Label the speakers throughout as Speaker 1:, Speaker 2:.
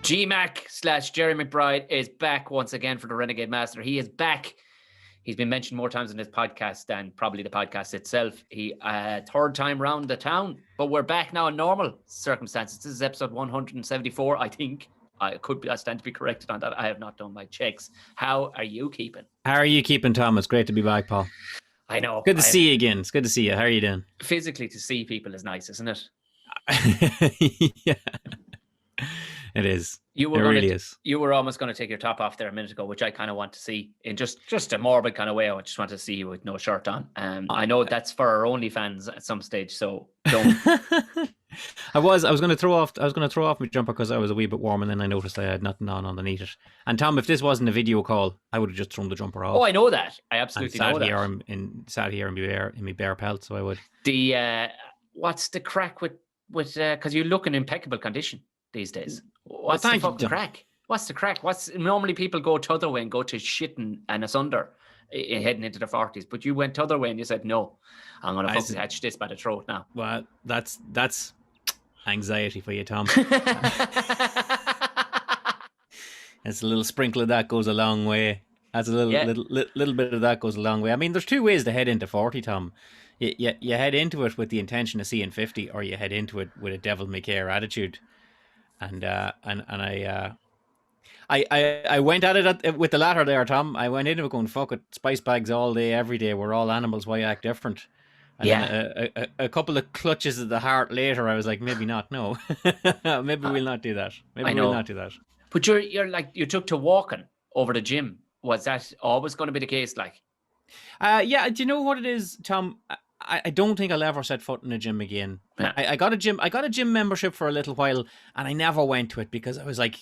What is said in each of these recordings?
Speaker 1: GMac/Gerry McBride is back once again for the Renegade Master. He is back. He's been mentioned more times in this podcast than probably the podcast itself. He third time round the town, but we're back now in normal circumstances. This is episode 174, I think. I stand to be corrected on that. I have not done my checks. How are you keeping?
Speaker 2: How are you keeping, Tom? It's great to be back, Paul.
Speaker 1: I know.
Speaker 2: Good to see you again. It's good to see you. How are you doing?
Speaker 1: Physically, to see people is nice, isn't it?
Speaker 2: Yeah. It is.
Speaker 1: You were almost going to take your top off there a minute ago, which I kind of want to see in just a morbid kind of way. I just want to see you with no shirt on. I know that's for our OnlyFans at some stage, so don't.
Speaker 2: I was going to throw off my jumper because I was a wee bit warm, and then I noticed I had nothing on underneath it. And Tom, if this wasn't a video call, I would have just thrown the jumper off.
Speaker 1: Oh, I know that. I absolutely know that.
Speaker 2: Sat here in my bare pelt, so I would.
Speaker 1: What's the crack with because you look in impeccable condition these days. What's the fucking crack? What's the crack? Normally people go to other way and go to shitting and asunder heading into the 40s, but you went to other way and you said, no, I'm going to fucking catch this by the throat now.
Speaker 2: Well, that's anxiety for you, Tom. It's a little sprinkle of that goes a long way. That's a little bit of that goes a long way. I mean, there's two ways to head into 40, Tom. You head into it with the intention of seeing 50, or you head into it with a devil-may-care attitude. And I went at it with the latter there, Tom. I went into it going, fuck it, spice bags all day, every day. We're all animals. Why act different? And then a couple of clutches of the heart later, I was like, maybe not. No, maybe we'll not do that. We'll not do that.
Speaker 1: But you're like, you took to walking over the gym. Was that always going to be the case? Like,
Speaker 2: yeah. Do you know what it is, Tom? I don't think I'll ever set foot in a gym again. Yeah. I got a gym membership for a little while, and I never went to it because I was like,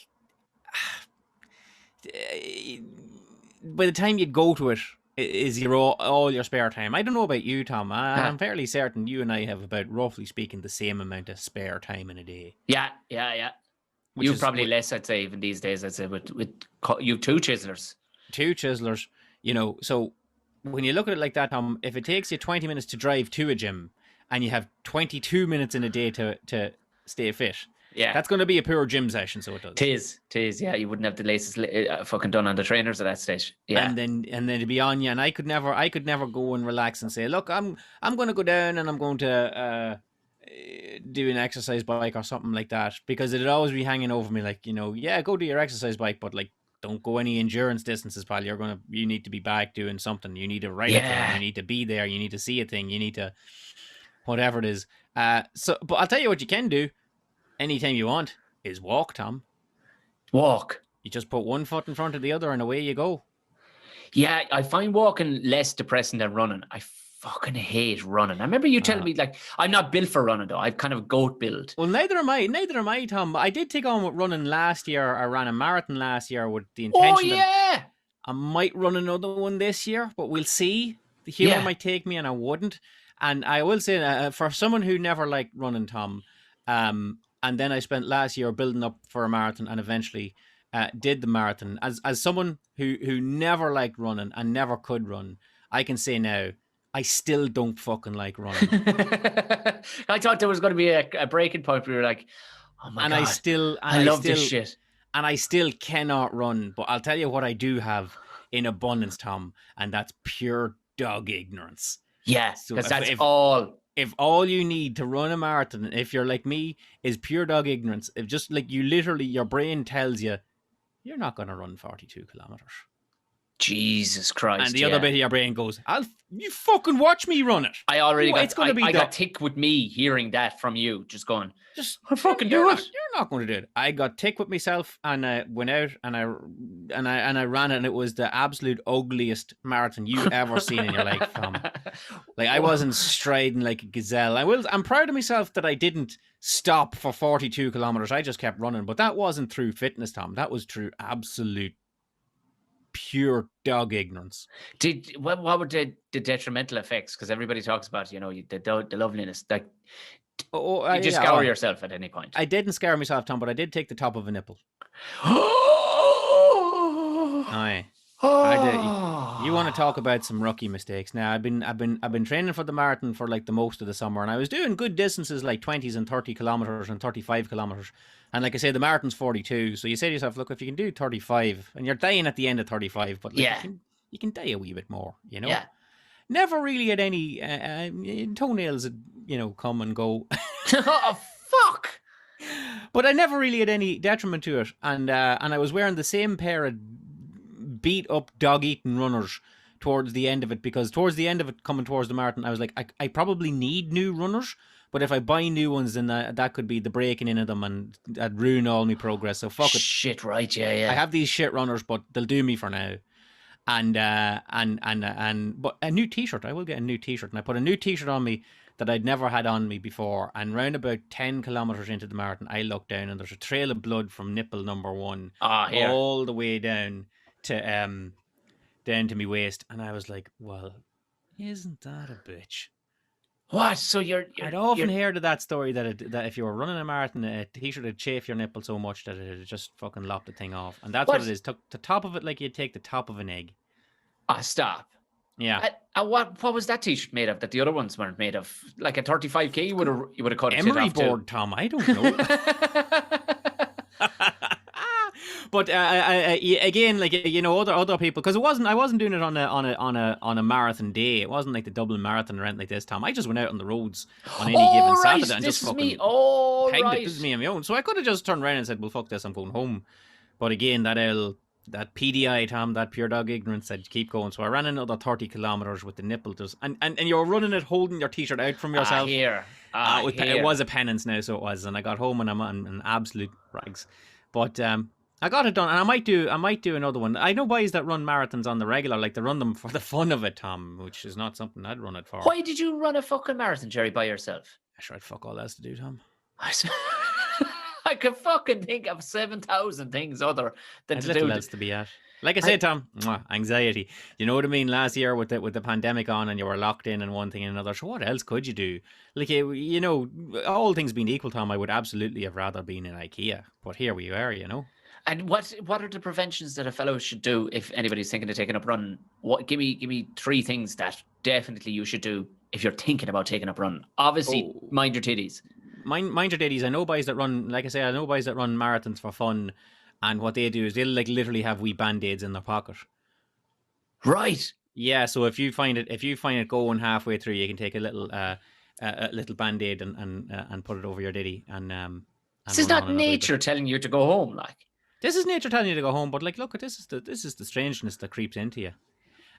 Speaker 2: by the time you go to it, is all your spare time. I don't know about you, Tom. I'm fairly certain you and I have about, roughly speaking, the same amount of spare time in a day.
Speaker 1: Yeah. You probably less, I'd say, even these days. I'd say with you two chiselers,
Speaker 2: so. When you look at it like that, Tom, if it takes you 20 minutes to drive to a gym and you have 22 minutes in a day to stay fit, that's going to be a poor gym session, so it does.
Speaker 1: Tis, yeah. You wouldn't have the laces fucking done on the trainers at that stage. Yeah.
Speaker 2: And then to be on you, and I could never go and relax and say, look, I'm going to go down and I'm going to do an exercise bike or something like that, because it'd always be hanging over me like, go do your exercise bike, but like, don't go any endurance distances, pal. You need to be back doing something. You need to write a thing. You need to be there. You need to see a thing. You need to, whatever it is. But I'll tell you what you can do anytime you want is walk, Tom.
Speaker 1: Walk.
Speaker 2: You just put one foot in front of the other and away you go.
Speaker 1: Yeah, I find walking less depressing than running. I fucking hate running. I remember you telling me, like, I'm not built for running though. I've kind of goat build.
Speaker 2: Well, neither am I, Tom. I did take on with running last year. I ran a marathon last year with the intention that I might run another one this year, but we'll see. The humor might take me and I wouldn't. And I will say, for someone who never liked running, Tom, and then I spent last year building up for a marathon and eventually did the marathon. As someone who never liked running and never could run, I can say now, I still don't fucking like running.
Speaker 1: I thought there was going to be a breaking point where we were like, oh my God, I love this shit.
Speaker 2: And I still cannot run. But I'll tell you what I do have in abundance, Tom, and that's pure dog ignorance.
Speaker 1: Yeah, because all.
Speaker 2: If all you need to run a marathon, if you're like me, is pure dog ignorance, if just like you literally, your brain tells you, you're not going to run 42 kilometers.
Speaker 1: Jesus Christ.
Speaker 2: And the other bit of your brain goes, you fucking watch me run it.
Speaker 1: I got tick with me hearing that from you, just going, I'll fucking do it.
Speaker 2: You're not going to do it. I got tick with myself and I went out and I ran it, and it was the absolute ugliest marathon you've ever seen in your life, Tom. Like, I wasn't striding like a gazelle. I'm proud of myself that I didn't stop for 42 kilometers. I just kept running, but that wasn't through fitness, Tom. That was through absolute pure dog ignorance.
Speaker 1: What were the detrimental effects? Because everybody talks about, the loveliness. Like, you just scour yourself at any point.
Speaker 2: I didn't scare myself, Tom, but I did take the top of a nipple.
Speaker 1: Aye.
Speaker 2: I do. You want to talk
Speaker 1: Oh,
Speaker 2: about some rookie mistakes? Now, I've been training for the marathon for like the most of the summer, and I was doing good distances like 20s and 30 kilometers and 35 kilometers. And like I say, the marathon's 42. So you say to yourself, look, if you can do 35, and you're dying at the end of 35, but like
Speaker 1: yeah,
Speaker 2: you can die a wee bit more, you know.
Speaker 1: yeah.
Speaker 2: Never really had any toenails, come and go.
Speaker 1: Oh, fuck.
Speaker 2: But I never really had any detriment to it, and I was wearing the same pair of beat up dog eating runners towards the end of it, because towards the end of it, coming towards the marathon, I was like, I probably need new runners, but if I buy new ones, then that could be the breaking in of them, and that'd ruin all my progress. So fuck it.
Speaker 1: Shit, right? Yeah,
Speaker 2: I
Speaker 1: yeah.
Speaker 2: have these shit runners, but they'll do me for now. But a new t-shirt, I will get a new t-shirt, and I put a new t-shirt on me that I'd never had on me before, and round about 10 kilometers into the marathon, I look down and there's a trail of blood from nipple number 1
Speaker 1: Here.
Speaker 2: all the way down to my waist, and I was like, well, isn't that a bitch?
Speaker 1: What? So
Speaker 2: I'd often heard of that story that if you were running a marathon, a t-shirt would chafe your nipple so much that it'd just fucking lop the thing off, and that's what it is. Took the top of it like you'd take the top of an egg.
Speaker 1: Stop.
Speaker 2: Yeah.
Speaker 1: What was that t-shirt made of that the other ones weren't made of? Like a 35k, you would have cut it
Speaker 2: Emery
Speaker 1: off
Speaker 2: board, Tom. I don't know. But again, like, other people, because I wasn't doing it on a marathon day. It wasn't like the Dublin Marathon or anything like this, Tom. I just went out on the roads on any given Saturday and just fucking pegged it. This is me on my own. So I could have just turned around and said, "Well, fuck this, I'm going home." But again, that PDI, Tom, that pure dog ignorance said, "Keep going." So I ran another 30 kilometers with the nipple just, and you were running it holding your t-shirt out from yourself. It was a penance now, so it was, and I got home and I'm on an absolute rags. But I got it done, and I might do another one. I know boys that run marathons on the regular, like they run them for the fun of it, Tom, which is not something I'd run it for.
Speaker 1: Why did you run a fucking marathon, Gerry, by yourself?
Speaker 2: I sure I'd fuck all else to do, Tom.
Speaker 1: I could fucking think of 7,000 things other than to do.
Speaker 2: Little else to be at. Like I said, Tom, anxiety. You know what I mean? Last year with the pandemic on, and you were locked in and one thing and another. So what else could you do? Like, all things being equal, Tom, I would absolutely have rather been in IKEA. But here we are,
Speaker 1: And what are the preventions that a fellow should do if anybody's thinking of taking up running? Give me 3 things that definitely you should do if you're thinking about taking up running. Obviously, mind your titties.
Speaker 2: Mind your titties. I know boys that run, like I say, marathons for fun, and what they do is they'll like literally have wee band-aids in their pocket.
Speaker 1: Right.
Speaker 2: Yeah. So if you find it going halfway through, you can take a little band-aid and put it over your ditty. And
Speaker 1: this is not nature telling you to go home, like.
Speaker 2: This is nature telling you to go home, but like, look, this is the strangeness that creeps into you.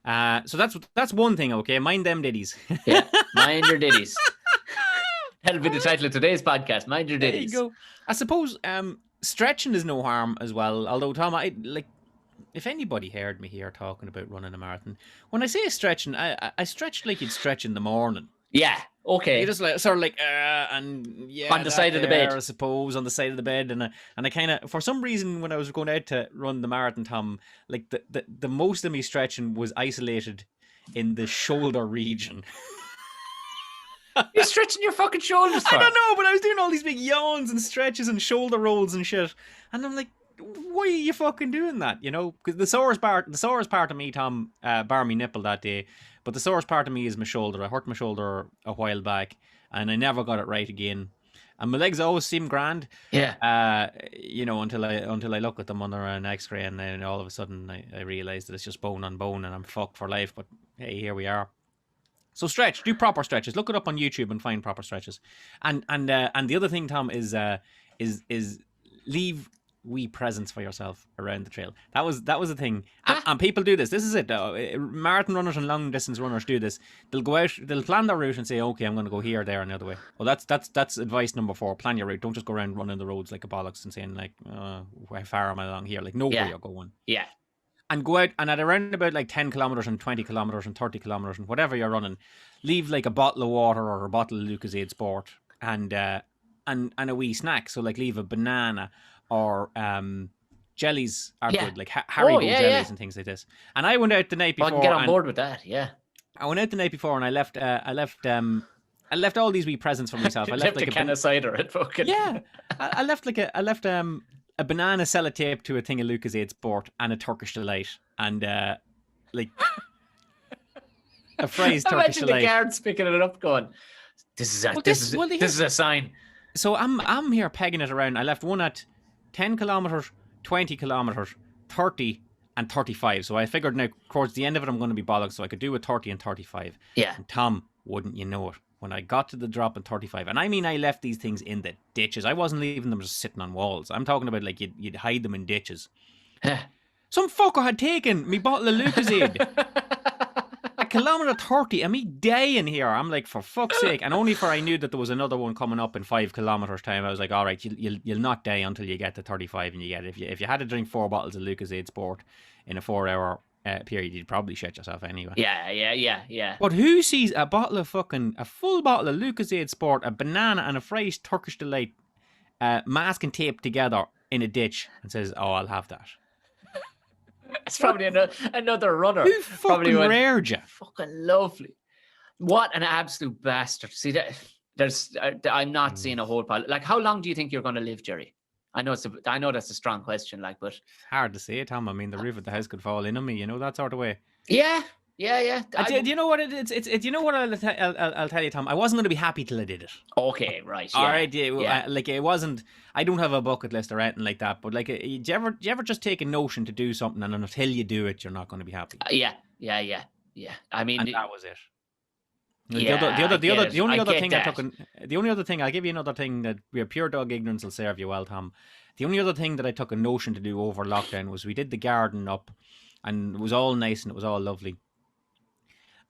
Speaker 2: So that's one thing. Okay, mind them ditties.
Speaker 1: Yeah, mind your ditties. That'll be the title of today's podcast. Mind your ditties.
Speaker 2: There you go. I suppose stretching is no harm as well. Although, Tom, if anybody heard me here talking about running a marathon, when I say stretching, I stretch like you'd stretch in the morning.
Speaker 1: Yeah. Okay.
Speaker 2: You just like sort of like and yeah,
Speaker 1: on the side of the bed,
Speaker 2: I suppose, on the side of the bed, and I kind of, for some reason, when I was going out to run the marathon, Tom, like the most of me stretching was isolated in the shoulder region.
Speaker 1: You're stretching your fucking shoulders.
Speaker 2: I don't know, but I was doing all these big yawns and stretches and shoulder rolls and shit, and I'm like, why are you fucking doing that? Because the sorest part of me, Tom, bar me nipple that day. But the sorest part of me is my shoulder. I hurt my shoulder a while back, and I never got it right again. And my legs always seem grand.
Speaker 1: Yeah.
Speaker 2: Until I look at them under an X-ray, and then all of a sudden I realize that it's just bone on bone, and I'm fucked for life. But hey, here we are. So do proper stretches. Look it up on YouTube and find proper stretches. And the other thing, Tom, is leave wee presents for yourself around the trail. That was the thing. And people do this. This is it. Marathon runners and long distance runners do this. They'll go out, they'll plan their route and say, okay, I'm going to go here, there, and the other way. Well, that's advice number 4. Plan your route. Don't just go around running the roads like a bollocks and saying like, how far am I along here? Like, know where you're going.
Speaker 1: Yeah.
Speaker 2: And go out, and at around about like 10 kilometers and 20 kilometers and 30 kilometers and whatever you're running, leave like a bottle of water or a bottle of Lucozade Sport and a wee snack. So like leave a banana or jellies are good, like Haribo jellies and things like this. And I went out the night before.
Speaker 1: I can get on board with that. Yeah.
Speaker 2: I went out the night before and I left all these wee presents for myself. I left like
Speaker 1: a can of cider at fucking.
Speaker 2: Yeah. I left a banana sellotape to a thing of Lucozade Sport and a Turkish Delight and like a Fry's Turkish
Speaker 1: Imagine
Speaker 2: Delight.
Speaker 1: the guards picking it up, going, "This is a sign."
Speaker 2: So I'm here pegging it around. I left one at 10 kilometers, 20 kilometers, 30, and 35. So I figured now towards the end of it, I'm going to be bollocks, so I could do a 30 and 35.
Speaker 1: Yeah.
Speaker 2: And Tom, wouldn't you know it? When I got to the drop in 35, and I mean I left these things in the ditches. I wasn't leaving them just sitting on walls. I'm talking about like you'd hide them in ditches. Some fucker had taken me bottle of Lucozade. A kilometer 30, and me dying here. I'm like, for fuck's sake. And only for I knew that there was another one coming up in 5 kilometers time. I was like, all right, you'll not die until you get to 35, and you get it. If you had to drink 4 bottles of Lucozade Sport in a 4-hour period, you'd probably shit yourself anyway.
Speaker 1: Yeah.
Speaker 2: But who sees a full bottle of Lucozade Sport, a banana, and a Fry's Turkish Delight mask and tape together in a ditch and says, "Oh, I'll have that"?
Speaker 1: It's probably another runner.
Speaker 2: Who fucking rared you?
Speaker 1: Fucking lovely. What an absolute bastard. See, I'm not seeing a whole pile. Like, how long do you think you're going to live, Gerry? I know that's a strong question, like, but
Speaker 2: hard to say, Tom. I mean, the roof of the house could fall in on me, that sort of way.
Speaker 1: Yeah.
Speaker 2: Do you know what it's you know what I'll tell you, Tom? I wasn't going to be happy till I did it.
Speaker 1: Okay, right. Yeah.
Speaker 2: All right, yeah. Like it wasn't. I don't have a bucket list or anything like that. But like, do you ever just take a notion to do something, and until you do it, you're not going to be happy?
Speaker 1: Yeah. I mean,
Speaker 2: and that was it.
Speaker 1: The
Speaker 2: only other thing I'll give you another thing that your pure dog ignorance will serve you well, Tom. The only other thing that I took a notion to do over lockdown was we did the garden up, and it was all nice and it was all lovely.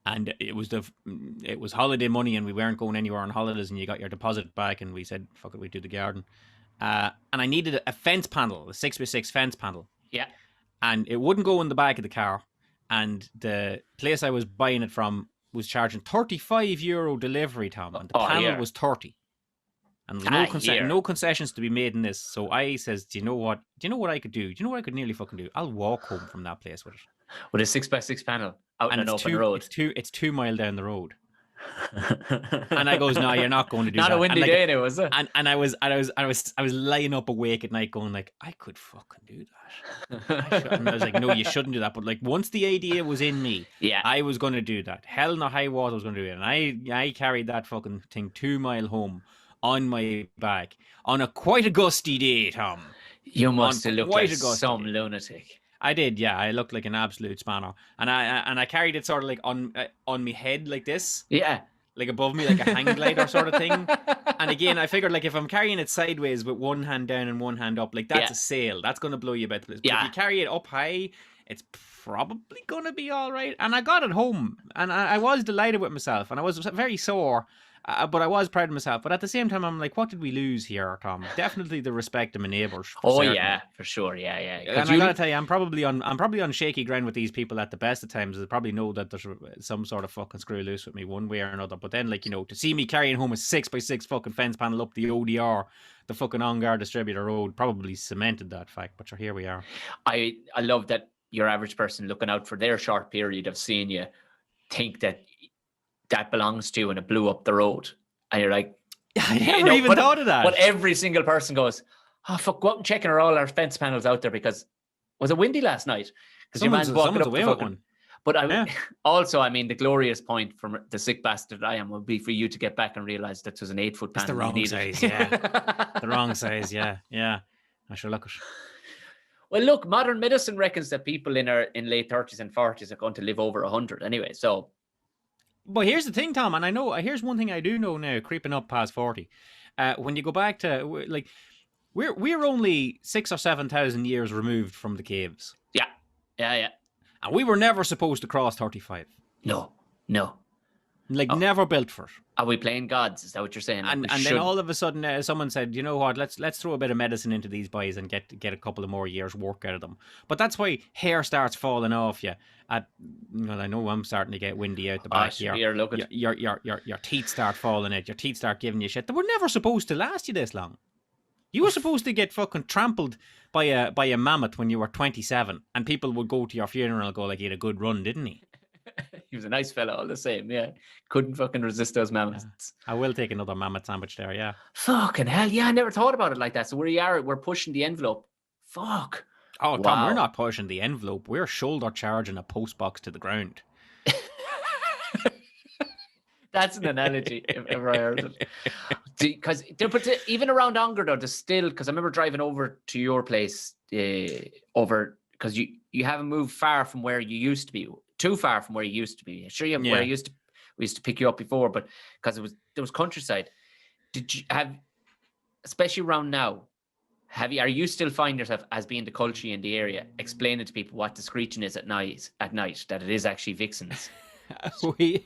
Speaker 2: And it was holiday money, and we weren't going anywhere on holidays, and you got your deposit back, and we said, fuck it, we do the garden. And I needed a fence panel, a 6x6 fence panel.
Speaker 1: Yeah.
Speaker 2: And it wouldn't go in the back of the car. And the place I was buying it from was charging €35 delivery, Tom. And the panel was 30. And there was no concessions to be made in this. So I says, do you know what I could do? Do you know what I could nearly fucking do? I'll walk home from that place with it.
Speaker 1: With a 6x6 panel out in an open road.
Speaker 2: It's 2 mile down the road. And I goes, no, you're not going to do that.
Speaker 1: Not a windy day now, was it?
Speaker 2: And I was lying up awake at night going like, I could fucking do that. And I was like, no, you shouldn't do that. But like, once the idea was in me, I was going to do that. Hell no high water, I was going to do it. And I carried that fucking thing 2 mile home on my back on quite a gusty day, Tom.
Speaker 1: You must have looked like some lunatic.
Speaker 2: I did, yeah. I looked like an absolute spanner, and I carried it sort of like on my head like this, like above me, like a hang glider sort of thing. And again, I figured like if I'm carrying it sideways with one hand down and one hand up, like that's a sail. That's going to blow you about the place. But if you carry it up high, it's probably going to be all right. And I got it home, and I was delighted with myself, and I was very sore. But I was proud of myself. But at the same time, I'm like, what did we lose here, Tom? Definitely the respect of my neighbours.
Speaker 1: Yeah, for sure. Yeah.
Speaker 2: And I gotta tell you, I'm probably on shaky ground with these people at the best of times. They probably know that there's some sort of fucking screw loose with me one way or another. But then, like, to see me carrying home a 6x6 fucking fence panel up the ODR, the fucking On-Guard Distributor Road, probably cemented that fact. But here we are.
Speaker 1: I love that your average person looking out for their short period of seeing you think that belongs to you, and it blew up the road, and you're like,
Speaker 2: I never even thought of that.
Speaker 1: But every single person goes, oh fuck, go out and checking all our fence panels out there, because was it windy last night? Because your man's walking up the fucking. But also, I mean, the glorious point from the sick bastard I am would be for you to get back and realize that was an 8-foot panel.
Speaker 2: It's the wrong size, the wrong size, yeah. I should look at.
Speaker 1: Well, look, modern medicine reckons that people in late 30s and 40s are going to live over 100 anyway. So.
Speaker 2: But here's the thing, Tom, and I know, here's one thing I do know now, creeping up past 40. When you go back to, like, we're only 6,000 or 7,000 years removed from the caves.
Speaker 1: Yeah.
Speaker 2: And we were never supposed to cross 35.
Speaker 1: No.
Speaker 2: Like, never built for it.
Speaker 1: Are we playing gods? Is that what you're saying?
Speaker 2: And then all of a sudden, someone said, you know what, let's throw a bit of medicine into these boys and get a couple of more years work out of them. But that's why hair starts falling off you. I know I'm starting to get windy out the back here. Your teeth start falling out. Your teeth start giving you shit. They were never supposed to last you this long. You were supposed to get fucking trampled by a mammoth when you were 27, and people would go to your funeral and go like, he had a good run, didn't he?
Speaker 1: He was a nice fella all the same, yeah. Couldn't fucking resist those mammoths.
Speaker 2: Yeah. I will take another mammoth sandwich there, yeah.
Speaker 1: Fucking hell, yeah, I never thought about it like that. So we're pushing the envelope Fuck.
Speaker 2: Oh, Tom, we're
Speaker 1: Wow.
Speaker 2: not pushing the envelope. We're shoulder charging a post box to the ground.
Speaker 1: That's an analogy, if ever I heard it. Because even around Ongar, though, there's still, because I remember driving over to your place over, because you haven't moved far from where you used to be, too far from where you used to be. Sure, you have where we used to pick you up before, but because there was countryside. Did you have, especially around now, are you still find yourself as being the culture in the area, explaining to people what the screeching is at night, that it is actually vixens?
Speaker 2: We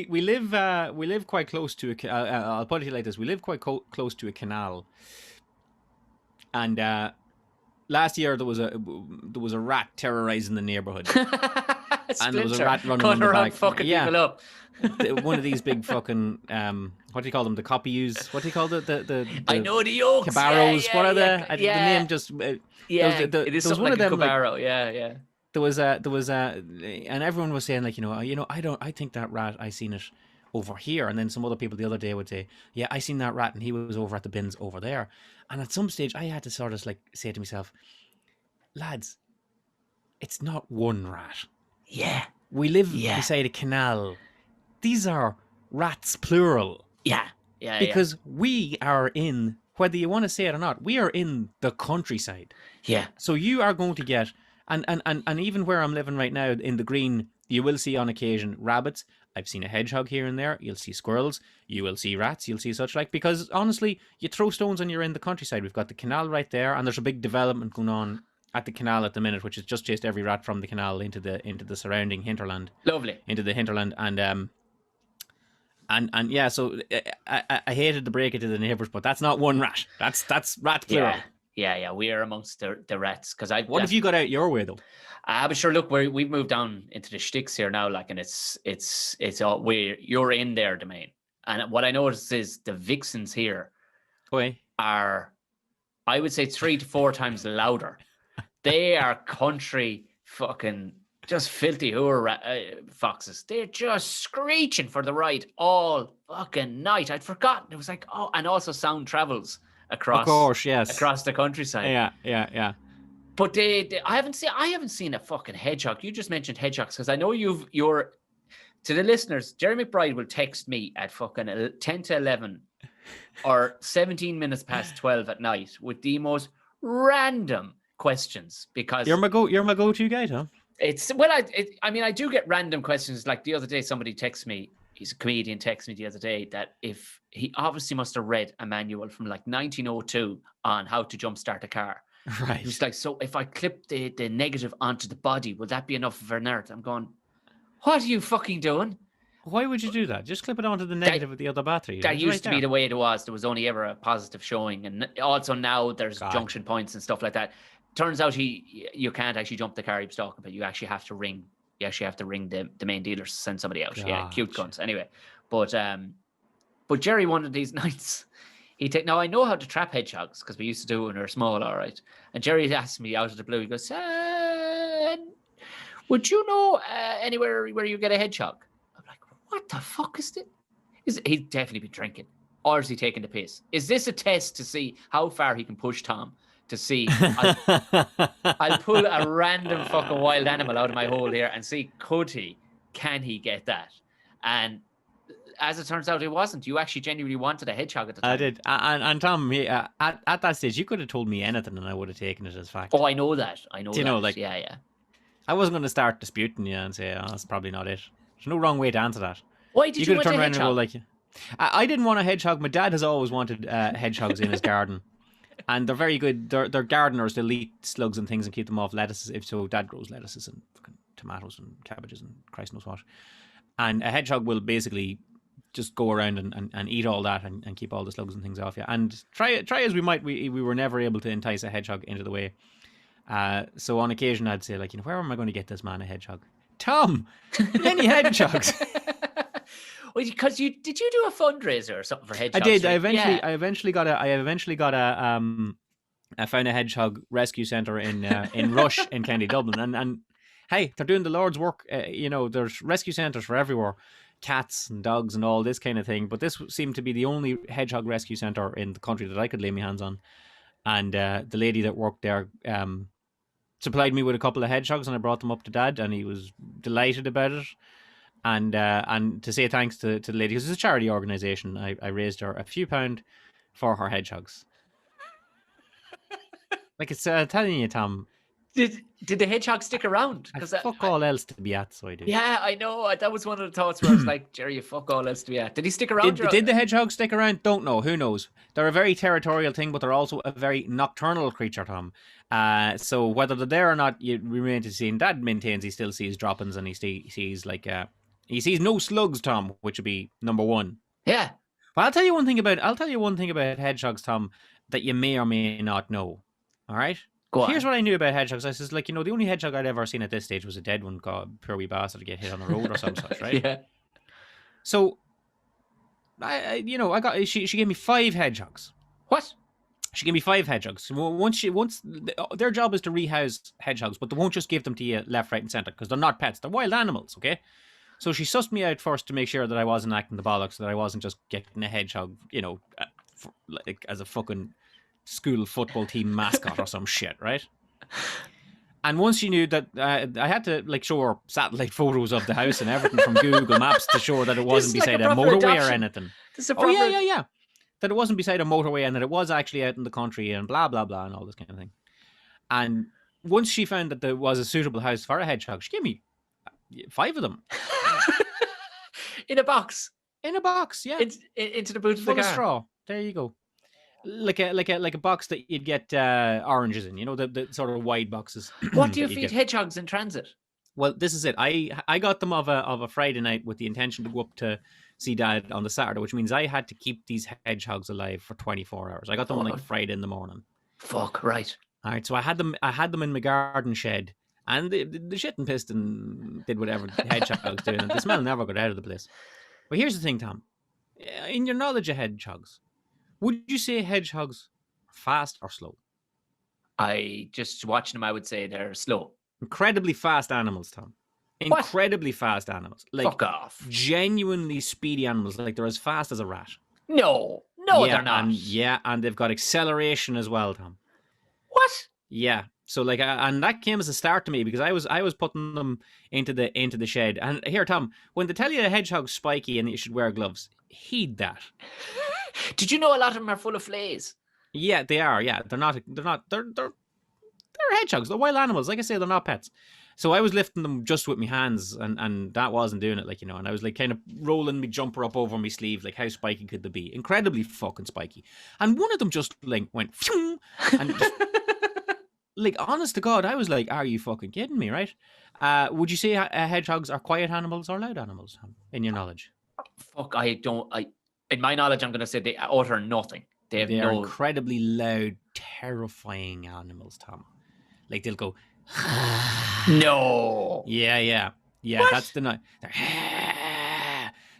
Speaker 2: live quite close to I'll put it like this: we live quite close to a canal, and last year there was a rat terrorizing the neighborhood, and there was a rat running on the back,
Speaker 1: fucking people up.
Speaker 2: One of these big fucking what do you call them? The copies? What do you call the
Speaker 1: I know the yokes.
Speaker 2: Cabarros.
Speaker 1: Yeah,
Speaker 2: what are
Speaker 1: yeah,
Speaker 2: the name just?
Speaker 1: It is something like a Cabarro. Yeah.
Speaker 2: There was and everyone was saying, like, I think that rat, I seen it over here, and then some other people the other day would say, yeah, I seen that rat and he was over at the bins over there. And at some stage I had to sort of like say to myself, lads, it's not one rat.
Speaker 1: Yeah.
Speaker 2: We live beside a canal. These are rats plural.
Speaker 1: Yeah.
Speaker 2: Because we are in, whether you want to say it or not, we are in the countryside.
Speaker 1: Yeah.
Speaker 2: So you are going to get, and even where I'm living right now in the green, you will see on occasion rabbits. I've seen a hedgehog here and there. You'll see squirrels. You will see rats. You'll see such like. Because honestly, you throw stones and you're in the countryside. We've got the canal right there, and there's a big development going on at the canal at the minute, which has just chased every rat from the canal into the surrounding hinterland.
Speaker 1: Lovely.
Speaker 2: Into the hinterland, and yeah, so I hated to break it to the neighbours, but that's not one rat. That's rat plural.
Speaker 1: Yeah. We are amongst the rats.
Speaker 2: What have you got out your way though?
Speaker 1: But sure, look, we've moved down into the shticks here now, like, and it's all you're in their domain. And what I noticed is the vixens here are, I would say, 3 to 4 times louder. They are country fucking just filthy foxes. They're just screeching for the right all fucking night. I'd forgotten. It was like, and also sound travels across,
Speaker 2: of course, yes,
Speaker 1: across the countryside.
Speaker 2: Yeah.
Speaker 1: But I haven't seen a fucking hedgehog. You just mentioned hedgehogs because I know you're to the listeners. Gerry McBride will text me at fucking 10 to 11 or 17 minutes past 12 at night with the most random questions, because
Speaker 2: you're my go-to guy, Tom.
Speaker 1: I do get random questions. Like the other day, somebody texted me. He's a comedian. Texted me the other day that if he obviously must have read a manual from like 1902 on how to jumpstart a car.
Speaker 2: Right.
Speaker 1: He was like, so if I clip the negative onto the body, will that be enough for an earth? I'm going, what are you fucking doing?
Speaker 2: Why would you do that? Just clip it onto the negative of the other battery.
Speaker 1: That used to be the way it was. There was only ever a positive showing, and also now there's junction points and stuff like that. Turns out you can't actually jump the car he was talking about. You actually have to ring. You actually have to ring the main dealers to send somebody out. Yeah, cute cunts. Anyway, but Gerry, one of these nights, now I know how to trap hedgehogs because we used to do it when we were small, all right. And Gerry asked me out of the blue. He goes, "Would you know anywhere where you get a hedgehog?" I'm like, "What the fuck is this?" He's definitely been drinking, or is he taking the piss? Is this a test to see how far he can push Tom? To see, I'll pull a random fucking wild animal out of my hole here and see can he get that? And as it turns out, it wasn't. You actually genuinely wanted a hedgehog at the time.
Speaker 2: I did, and Tom, at that stage, you could have told me anything, and I would have taken it as fact.
Speaker 1: Oh, I know that.
Speaker 2: You know, like,
Speaker 1: yeah.
Speaker 2: I wasn't going to start disputing you and say, "Oh, that's probably not it." There's no wrong way to answer that.
Speaker 1: Why did you want a hedgehog?
Speaker 2: And go like, I didn't want a hedgehog. My dad has always wanted hedgehogs in his garden. And they're very good. They're gardeners. They'll eat slugs and things and keep them off lettuces. If so, Dad grows lettuces and tomatoes and cabbages and Christ knows what. And a hedgehog will basically just go around and eat all that and keep all the slugs and things off you. And try as we might, we were never able to entice a hedgehog into the way. So on occasion, I'd say, like, where am I going to get this man a hedgehog? Tom, many hedgehogs.
Speaker 1: Well, because did you do a fundraiser or something for hedgehogs?
Speaker 2: I did.
Speaker 1: Right?
Speaker 2: I eventually got I found a hedgehog rescue centre in Rush in County Dublin, and hey, they're doing the Lord's work. There's rescue centres for everywhere, cats and dogs and all this kind of thing. But this seemed to be the only hedgehog rescue centre in the country that I could lay my hands on. And the lady that worked there supplied me with a couple of hedgehogs, and I brought them up to Dad, and he was delighted about it. And to say thanks to the lady, because it's a charity organisation, I raised her a few pound for her hedgehogs. Like it's telling you, Tom.
Speaker 1: Did the hedgehog stick around?
Speaker 2: Because fuck all else to be at, so I do.
Speaker 1: Yeah, I know. That was one of the thoughts where I was like, Gerry, you fuck all else to be at. Did he stick around?
Speaker 2: Did the hedgehog stick around? Don't know. Who knows? They're a very territorial thing, but they're also a very nocturnal creature, Tom. So whether they're there or not, you remain to see. And Dad maintains he still sees droppings, and he sees like he sees no slugs, Tom, which would be number one.
Speaker 1: Yeah.
Speaker 2: Well, I'll tell you one thing about hedgehogs, Tom, that you may or may not know. All right. Here's what I knew about hedgehogs. I says, like, the only hedgehog I'd ever seen at this stage was a dead one. God, poor wee bastard to get hit on the road or some such, right?
Speaker 1: Yeah.
Speaker 2: So, she gave me 5 hedgehogs.
Speaker 1: What?
Speaker 2: She gave me 5 hedgehogs. Once their job is to rehouse hedgehogs, but they won't just give them to you left, right, and centre because they're not pets. They're wild animals, okay? So she sussed me out first to make sure that I wasn't acting the bollocks, that I wasn't just getting a hedgehog, like as a fucking school football team mascot or some shit, right? And once she knew that I had to like show her satellite photos of the house and everything from Google Maps to show that it wasn't beside a motorway or anything. Yeah. That it wasn't beside a motorway and that it was actually out in the country and blah, blah, blah and all this kind of thing. And once she found that there was a suitable house for a hedgehog, she gave me 5 of them.
Speaker 1: In a box?
Speaker 2: In a box, yeah.
Speaker 1: Into the boot of the car.
Speaker 2: Full of straw. There you go. Like a box that you'd get oranges in, the sort of wide boxes.
Speaker 1: What do you feed hedgehogs in transit?
Speaker 2: Well, this is it. I got them of a Friday night with the intention to go up to see Dad on the Saturday, which means I had to keep these hedgehogs alive for 24 hours. I got them on like Friday in the morning.
Speaker 1: Fuck, right.
Speaker 2: All right, so I had them in my garden shed, and the shit and pissed and did whatever hedgehogs do, and the smell never got out of the place. But here's the thing, Tom. In your knowledge of hedgehogs, would you say hedgehogs are fast or slow?
Speaker 1: Just watching them, I would say they're slow.
Speaker 2: Incredibly fast animals, Tom. Incredibly fast animals. Like,
Speaker 1: fuck off.
Speaker 2: Genuinely speedy animals. Like, they're as fast as a rat.
Speaker 1: No, they're not.
Speaker 2: And they've got acceleration as well, Tom.
Speaker 1: What?
Speaker 2: Yeah. So like, and that came as a start to me because I was putting them into the shed. And here, Tom, when they tell you a hedgehog's spiky and you should wear gloves, heed that.
Speaker 1: Did you know a lot of them are full of fleas?
Speaker 2: Yeah, they are. Yeah, they're hedgehogs. They're wild animals. Like I say, they're not pets. So I was lifting them just with my hands, and that wasn't doing it, like, and I was like kind of rolling my jumper up over my sleeve, like how spiky could they be? Incredibly fucking spiky. And one of them just like went, and just, like, honest to God, I was like, are you fucking kidding me, right? Would you say hedgehogs are quiet animals or loud animals, in your knowledge?
Speaker 1: Fuck, in my knowledge, I'm going to say they utter nothing. They
Speaker 2: are incredibly loud, terrifying animals, Tom. Like, they'll go,
Speaker 1: no.
Speaker 2: Yeah. What? That's the night.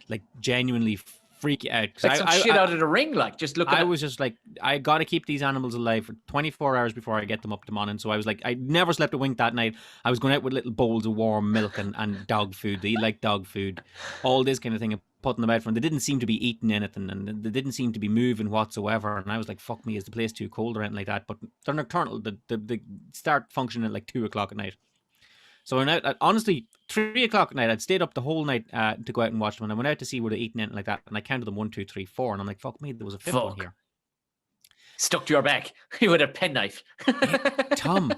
Speaker 2: Like, genuinely freak you out.
Speaker 1: Like some shit out of the ring, like, just look at
Speaker 2: I was just like, I got to keep these animals alive for 24 hours before I get them up to morning. So I was like, I never slept a wink that night. I was going out with little bowls of warm milk and dog food. They eat like dog food, all this kind of thing, and putting them out for them. They didn't seem to be eating anything, and they didn't seem to be moving whatsoever. And I was like, fuck me, is the place too cold or anything like that? But they're nocturnal. They start functioning at like 2 o'clock at night. So I went out, honestly, 3 o'clock at night, I'd stayed up the whole night to go out and watch them. And I went out to see were they eating anything like that. And I counted them 1, 2, 3, 4. And I'm like, fuck me, there was a fifth one here.
Speaker 1: Stuck to your back. You had a penknife.
Speaker 2: Tom,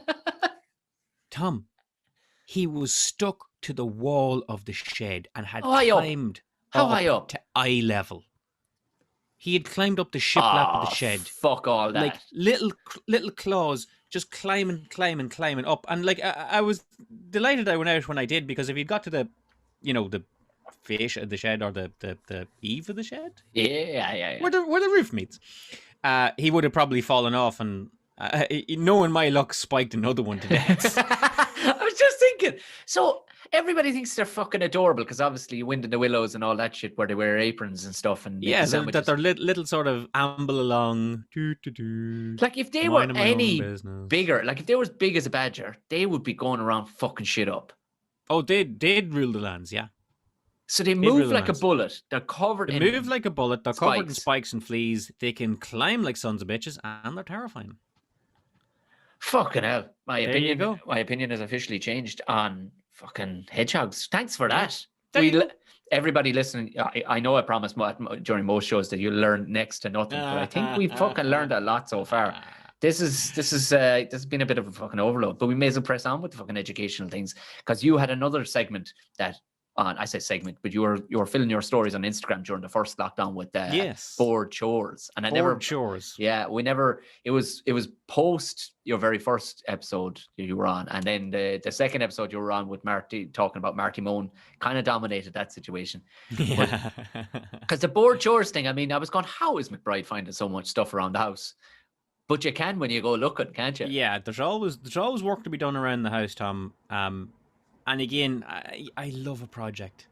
Speaker 2: he was stuck to the wall of the shed and had climbed up to eye level. He had climbed up the shiplap of the shed.
Speaker 1: Fuck all that.
Speaker 2: Like little claws just climbing up. And like I was delighted I went out when I did, because if he'd got to the fascia of the shed, or the eave of the shed.
Speaker 1: Yeah.
Speaker 2: Where the roof meets. He would have probably fallen off, and knowing my luck, spiked another one to death.
Speaker 1: I was just thinking. So everybody thinks they're fucking adorable because obviously you wind in the willows and all that shit where they wear aprons and stuff. And
Speaker 2: that they're little sort of amble along.
Speaker 1: Like if they were any bigger, like if they were as big as a badger, they would be going around fucking shit up.
Speaker 2: Oh, they'd rule the lands, yeah.
Speaker 1: So they move like a bullet. They're covered in
Speaker 2: move like a bullet. They're covered in spikes and fleas. They can climb like sons of bitches, and they're terrifying.
Speaker 1: Fucking hell. My
Speaker 2: There you go.
Speaker 1: opinion has officially changed on fucking hedgehogs. Thanks for that.
Speaker 2: There you go.
Speaker 1: Everybody listening, I know I promised during most shows that you'll learn next to nothing, but I think we've fucking learned a lot so far. This has been a bit of a fucking overload, but we may as well press on with the fucking educational things, because you had another segment that I say segment, but you were filling your stories on Instagram during the first lockdown with board chores, and
Speaker 2: chores.
Speaker 1: Yeah, it was post your very first episode you were on, and then the second episode you were on with Marty, talking about Marty Moan, kind of dominated that situation.
Speaker 2: Yeah.
Speaker 1: Because the board chores thing, I mean, I was going, how is McBride finding so much stuff around the house? But you can when you go looking, can't you?
Speaker 2: Yeah, there's always work to be done around the house, Tom. And again, I love a project.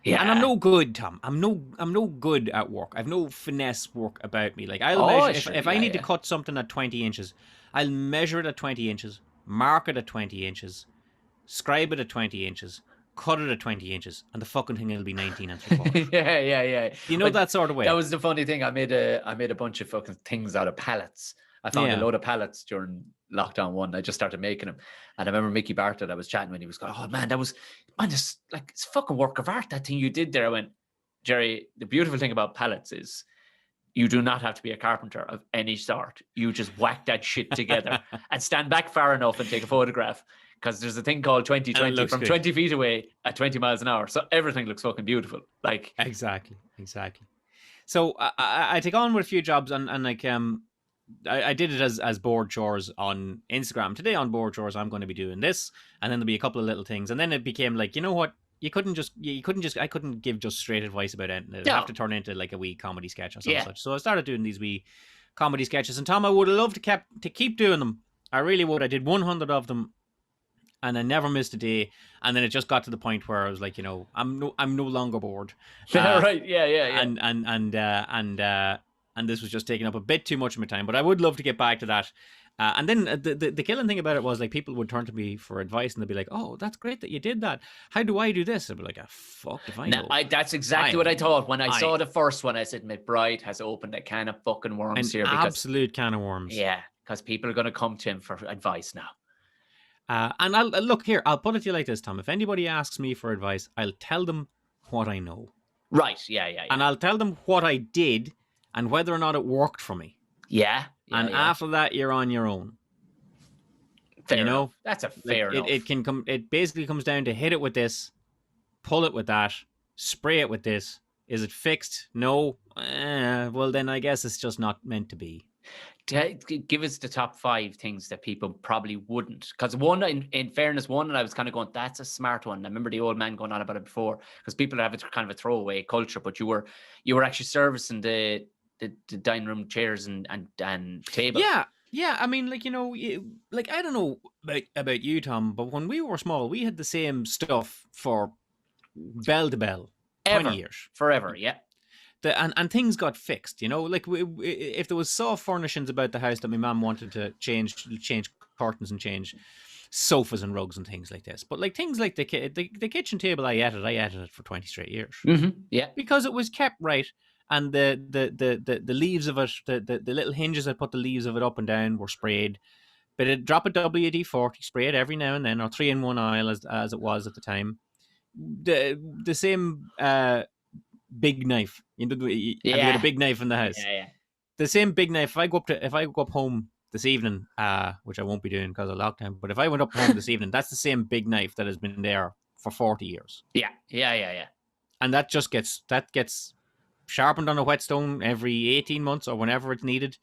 Speaker 1: Yeah.
Speaker 2: And I'm no good, Tom. I'm no good at work. I've no finesse work about me. Like, I'll measure, if I need to cut something at 20 inches, I'll measure it at 20 inches, mark it at 20 inches, scribe it at 20 inches, cut it at 20 inches, and the fucking thing will be 19 and 3/4.
Speaker 1: Yeah.
Speaker 2: You know, that sort of way.
Speaker 1: That was the funny thing. I made a bunch of fucking things out of pallets. I found a load of pallets during lockdown 1. I just started making them, and I remember Mickey Bartlett, I was chatting when he was going, oh man, it's fucking work of art, that thing you did there. I went, Gerry, the beautiful thing about pallets is you do not have to be a carpenter of any sort. You just whack that shit together and stand back far enough and take a photograph, because there's a thing called 20/20 from 20 feet away at 20 miles an hour. So everything looks fucking beautiful. Like,
Speaker 2: exactly. So I take on with a few jobs, and like, I did it as board chores on Instagram. Today on board chores, I'm going to be doing this, and then there'll be a couple of little things, and then it became like, you know what? I couldn't give just straight advice about it. It'd have to turn into like a wee comedy sketch or something such. So I started doing these wee comedy sketches, and Tom, I would have loved to keep doing them. I really would. I did 100 of them, and I never missed a day. And then it just got to the point where I was like, you know, I'm no longer bored.
Speaker 1: Right? Yeah.
Speaker 2: And this was just taking up a bit too much of my time, but I would love to get back to that. And then the killing thing about it was, like, people would turn to me for advice, and they'd be like, "Oh, that's great that you did that. How do I do this?" I'd be like, fuck if I know."
Speaker 1: That's exactly what I thought when I saw the first one. I said, McBride has opened a can of fucking worms here.
Speaker 2: Absolute can of worms.
Speaker 1: Yeah, because people are going to come to him for advice now.
Speaker 2: And I'll look here. I'll put it to you like this, Tom. If anybody asks me for advice, I'll tell them what I know.
Speaker 1: Right. Yeah.
Speaker 2: And I'll tell them what I did and whether or not it worked for me.
Speaker 1: Yeah.
Speaker 2: After that, you're on your own.
Speaker 1: Fair
Speaker 2: you know,
Speaker 1: enough. That's a fair enough.
Speaker 2: It basically comes down to hit it with this, pull it with that, spray it with this. Is it fixed? No. Well, then I guess it's just not meant to be.
Speaker 1: Give us the top 5 things that people probably wouldn't. Because one, in fairness, and I was kind of going, that's a smart one. I remember the old man going on about it before, because people have it kind of a throwaway culture, but you were actually servicing the dining room chairs and table.
Speaker 2: Yeah. I mean, like, you know, like, I don't know about you, Tom, but when we were small, we had the same stuff for bell to bell, 20 years,
Speaker 1: forever. Yeah.
Speaker 2: And things got fixed, you know, like, if there was soft furnishings about the house that my mum wanted to change curtains and change sofas and rugs and things like this, but like things like the kitchen table, I added it for 20 straight years.
Speaker 1: Mm-hmm. Yeah,
Speaker 2: because it was kept right, and the leaves of it, the little hinges that put the leaves of it up and down were sprayed. But it'd drop a WD-40, spray it every now and then, or 3-in-1 oil as it was at the time. The same big knife. You know, have you got a big knife in the house?
Speaker 1: Yeah.
Speaker 2: The same big knife. If I go up home this evening, which I won't be doing because of lockdown, but if I went up home this evening, that's the same big knife that has been there for 40 years.
Speaker 1: Yeah.
Speaker 2: And that gets sharpened on a whetstone every 18 months or whenever it's needed.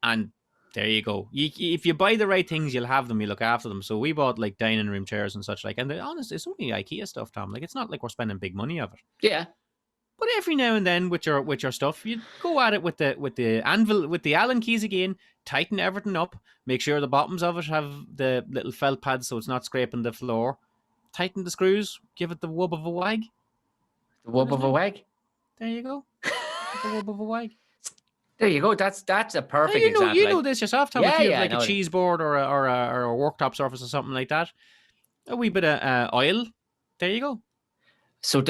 Speaker 2: And there you go. If you buy the right things, you'll have them. You look after them. So we bought like dining room chairs and such like. And honestly, it's only IKEA stuff, Tom. Like, it's not like we're spending big money of it.
Speaker 1: Yeah.
Speaker 2: But every now and then with your stuff, you go at it with the anvil, with the Allen keys again, tighten everything up, make sure the bottoms of it have the little felt pads so it's not scraping the floor. Tighten the screws, give it the wub of a wag.
Speaker 1: The wub of a wag?
Speaker 2: There you go. The wub of a wag.
Speaker 1: There you go. That's a perfect example.
Speaker 2: You know this yourself, Tom. If you have like a cheese board or a worktop surface or something like that, a wee bit of oil. There you go.
Speaker 1: So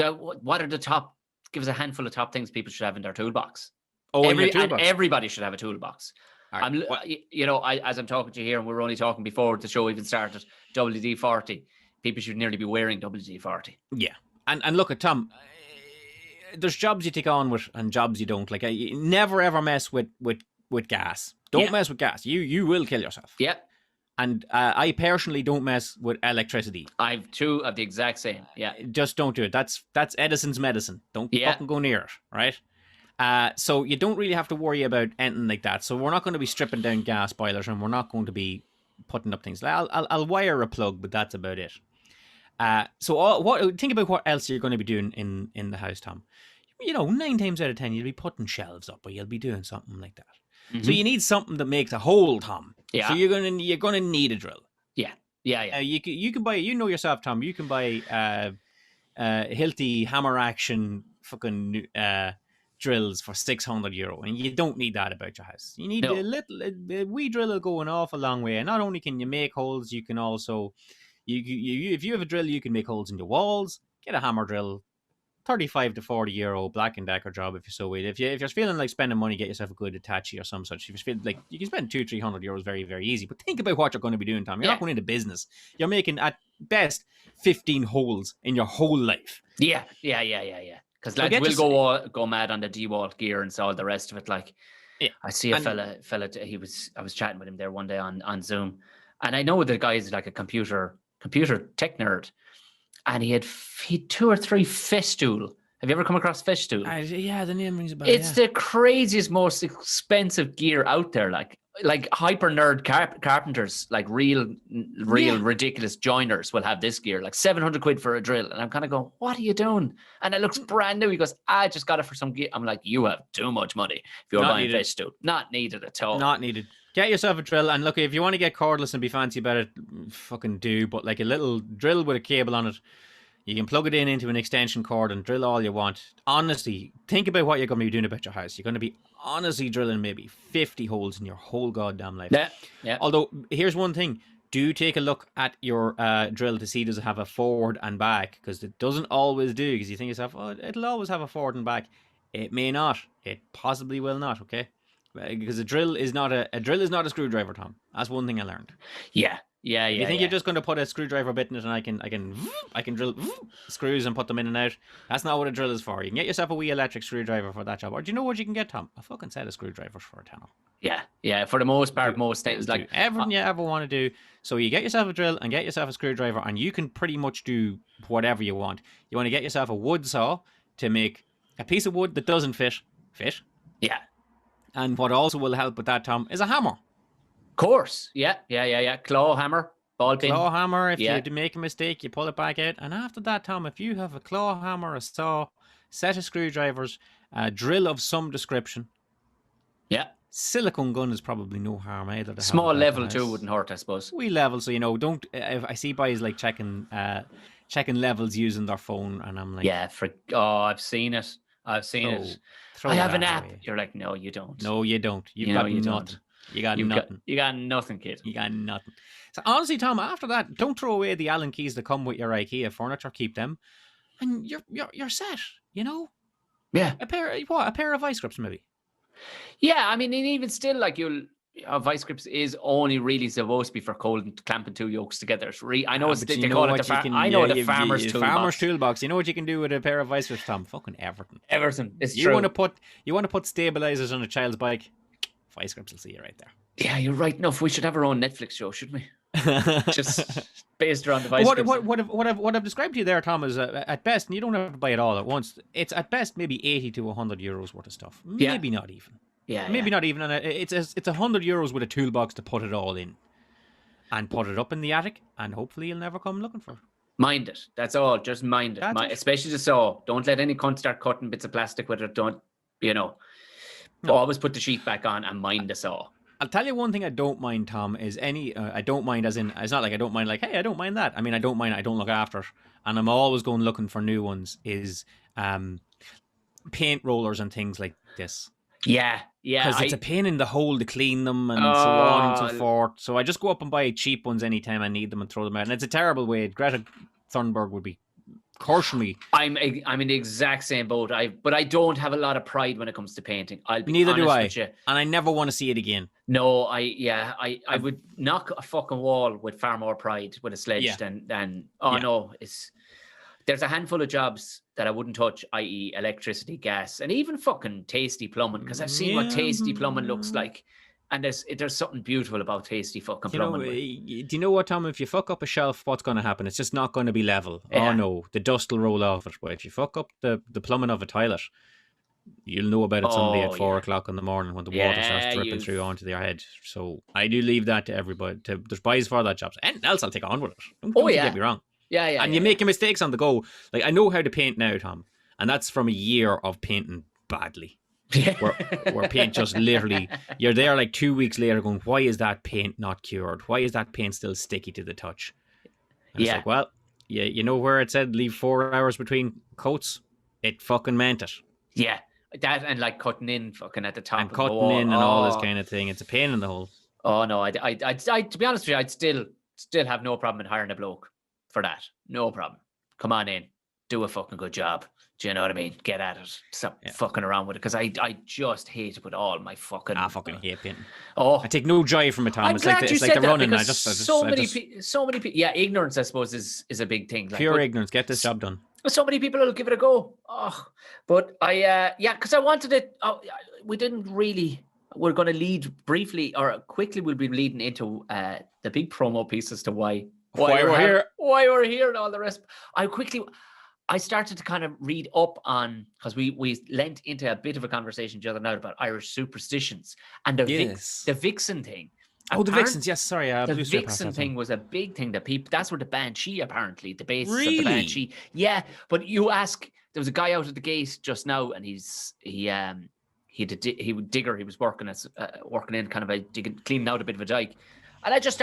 Speaker 1: what are the top? Give us a handful of top things people should have in their toolbox.
Speaker 2: Oh, in your toolbox.
Speaker 1: And everybody should have a toolbox. I'm, as I'm talking to you here, and we were only talking before the show even started, WD-40. People should nearly be wearing WD-40.
Speaker 2: Yeah. And look at Tom, there's jobs you take on with and jobs you don't. Like, you never ever mess with gas. Don't mess with gas. You will kill yourself.
Speaker 1: Yeah.
Speaker 2: And I personally don't mess with electricity.
Speaker 1: I've two of the exact same. Yeah.
Speaker 2: Just don't do it. That's Edison's medicine. Don't fucking go near it, right? So you don't really have to worry about anything like that. So we're not going to be stripping down gas boilers, and we're not going to be putting up things. I'll wire a plug, but that's about it. So think about what else you're going to be doing in the house, Tom. 9 times out of 10 you'll be putting shelves up, or you'll be doing something like that. Mm-hmm. So you need something that makes a hole, Tom.
Speaker 1: Yeah.
Speaker 2: So you're gonna need a drill.
Speaker 1: Yeah.
Speaker 2: You can buy. Yourself, Tom. You can buy Hilti hammer action fucking drills for €600, and you don't need that about your house. You need a wee drill will go an awful long way. And not only can you make holes, you can also if you have a drill, you can make holes in the walls. Get a hammer drill. €35 to €40 Black & Decker job if you're so weird. If you're feeling like spending money, get yourself a good Hitachi or some such. If you feel like you can spend €200-300 very, very easy. But think about what you're going to be doing, Tom. You're not going into business. You're making at best 15 holes in your whole life.
Speaker 1: Yeah. Because lads will go mad on the DeWalt gear and so all the rest of it. Like, I see a fella. I was chatting with him there one day on Zoom, and I know the guy is like a computer tech nerd. And he had 2 or 3 Festool. Have you ever come across Festool?
Speaker 2: Yeah, the name rings a bell.
Speaker 1: It's the craziest, most expensive gear out there. Like hyper nerd carpenters, like real ridiculous joiners will have this gear. Like 700 quid for a drill. And I'm kind of going, what are you doing? And it looks brand new. He goes, I just got it for some gear. I'm like, you have too much money if you're buying Festool. Not needed at all.
Speaker 2: Not needed. Get yourself a drill, and look, if you want to get cordless and be fancy about it, fucking do. But like a little drill with a cable on it, you can plug it into an extension cord and drill all you want. Honestly, think about what you're going to be doing about your house. You're going to be honestly drilling maybe 50 holes in your whole goddamn life.
Speaker 1: Yeah.
Speaker 2: Although, here's one thing. Do take a look at your drill to see does it have a forward and back, because it doesn't always do, because you think to yourself, oh, it'll always have a forward and back. It may not. It possibly will not, okay? Because a drill is not a screwdriver, Tom. That's one thing I learned.
Speaker 1: Yeah.
Speaker 2: You think you're just going to put a screwdriver bit in it and I can drill screws and put them in and out? That's not what a drill is for. You can get yourself a wee electric screwdriver for that job. Or do you know what you can get, Tom? A fucking set of screwdrivers for a tenner.
Speaker 1: Yeah. For the most part, most things like
Speaker 2: everything you ever want to do. So you get yourself a drill and get yourself a screwdriver, and you can pretty much do whatever you want. You want to get yourself a wood saw to make a piece of wood that doesn't fit.
Speaker 1: Yeah.
Speaker 2: And what also will help with that, Tom, is a hammer.
Speaker 1: Of course. Yeah. Claw hammer, ball pin.
Speaker 2: Claw hammer, if you make a mistake, you pull it back out. And after that, Tom, if you have a claw hammer, a saw, set of screwdrivers, a drill of some description.
Speaker 1: Yeah.
Speaker 2: Silicone gun is probably no harm either.
Speaker 1: Small level too wouldn't hurt, I suppose.
Speaker 2: Wee level, so don't. If I see guys like checking levels using their phone, and I'm like,
Speaker 1: I've seen it. I have an app. You're like, no, you don't.
Speaker 2: No, you don't. You've got nothing. You got nothing.
Speaker 1: You got nothing, kid.
Speaker 2: You got nothing. So honestly, Tom, after that, don't throw away the Allen keys that come with your IKEA furniture. Keep them, and you're set.
Speaker 1: Yeah.
Speaker 2: A pair of vice grips, maybe.
Speaker 1: Yeah, I mean, and even still, like vice grips is only really supposed to be for clamping 2 yokes together. It's I know they call it the farmer's toolbox.
Speaker 2: Farmer's toolbox. You know what you can do with a pair of vice grips, Tom? Fucking everything.
Speaker 1: It's
Speaker 2: true. You want to put stabilizers on a child's bike? Vice grips will see you right there.
Speaker 1: Yeah, you're right enough. We should have our own Netflix show, shouldn't we? Just based around the vice grips.
Speaker 2: What I've described to you there, Tom, is at best, and you don't have to buy it all at once. It's at best maybe €80 to €100 worth of stuff. Maybe not even. Maybe not even. And it's €100 with a toolbox to put it all in, and put it up in the attic, and hopefully you'll never come looking for it.
Speaker 1: Mind it. That's all. Just mind it. Especially the saw. Don't let any cunt start cutting bits of plastic with it. Don't. Always put the sheath back on and mind the saw.
Speaker 2: I'll tell you one thing I don't mind, Tom, is I don't mind as in, it's not like I don't mind like, hey, I don't mind that. I mean, I don't mind, I don't look after it. And I'm always going looking for new ones, is paint rollers and things like this.
Speaker 1: Yeah.
Speaker 2: Because it's a pain in the hole to clean them and so on and so forth. So I just go up and buy cheap ones anytime I need them and throw them out. And it's a terrible way. Greta Thunberg would be Personally,
Speaker 1: I'm in the exact same boat. But I don't have a lot of pride when it comes to painting. I'll be
Speaker 2: neither
Speaker 1: honest
Speaker 2: do I,
Speaker 1: with you.
Speaker 2: and I never want to see it again.
Speaker 1: No, I would knock a fucking wall with far more pride with a sledge
Speaker 2: Yeah.
Speaker 1: than
Speaker 2: Yeah.
Speaker 1: no, there's a handful of jobs that I wouldn't touch, i.e. electricity, gas, and even fucking tasty plumbing, because I've seen what tasty plumbing looks like. And there's something beautiful about tasty fucking plumbing.
Speaker 2: Do you know what, Tom? If you fuck up a shelf, what's going to happen? It's just not going to be level.
Speaker 1: Yeah.
Speaker 2: Oh no, the dust will roll off it. But if you fuck up the plumbing of a toilet, you'll know about it someday at 4 o'clock in the morning when the water starts dripping through onto your head. So I do leave that to everybody. There's boys for that jobs. And else I'll take on with it. Don't get me wrong.
Speaker 1: Yeah.
Speaker 2: And you make your mistakes on the go. Like, I know how to paint now, Tom. And that's from a year of painting badly. where paint just literally, you're there like 2 weeks later going, why is that paint not cured? Why is that paint still sticky to the touch? And it's like, well, you know where it said leave 4 hours between coats? It fucking meant it.
Speaker 1: Yeah, that and like cutting in fucking at the top
Speaker 2: and cutting in and all this kind of thing. It's a pain in the hole.
Speaker 1: Oh no, I to be honest with you, I'd still have no problem in hiring a bloke for that. No problem. Come on in, do a fucking good job. Do you know what I mean? Get at it. Stop fucking around with it, because I just hate it with all my fucking.
Speaker 2: I fucking hate painting.
Speaker 1: Oh,
Speaker 2: I take no joy from it, Tom. It's like the running. I just
Speaker 1: so many people. Yeah, ignorance, I suppose, is a big thing.
Speaker 2: Pure ignorance. Get this job done.
Speaker 1: So many people will give it a go. Oh, but because I wanted it. We didn't really. We're going to lead briefly or quickly. We'll be leading into the big promo piece as to why we're here, and all the rest. I started to kind of read up on, because we lent into a bit of a conversation the other night about Irish superstitions and the vixen thing.
Speaker 2: Oh, the vixens, yes, sorry.
Speaker 1: The vixen thing was a big thing that people, that's where the Banshee, apparently, the basis
Speaker 2: really?
Speaker 1: of the Banshee. Yeah, but you ask, there was a guy out at the gate just now, and he was digger, he was working in kind of cleaning out a bit of a dike. And I just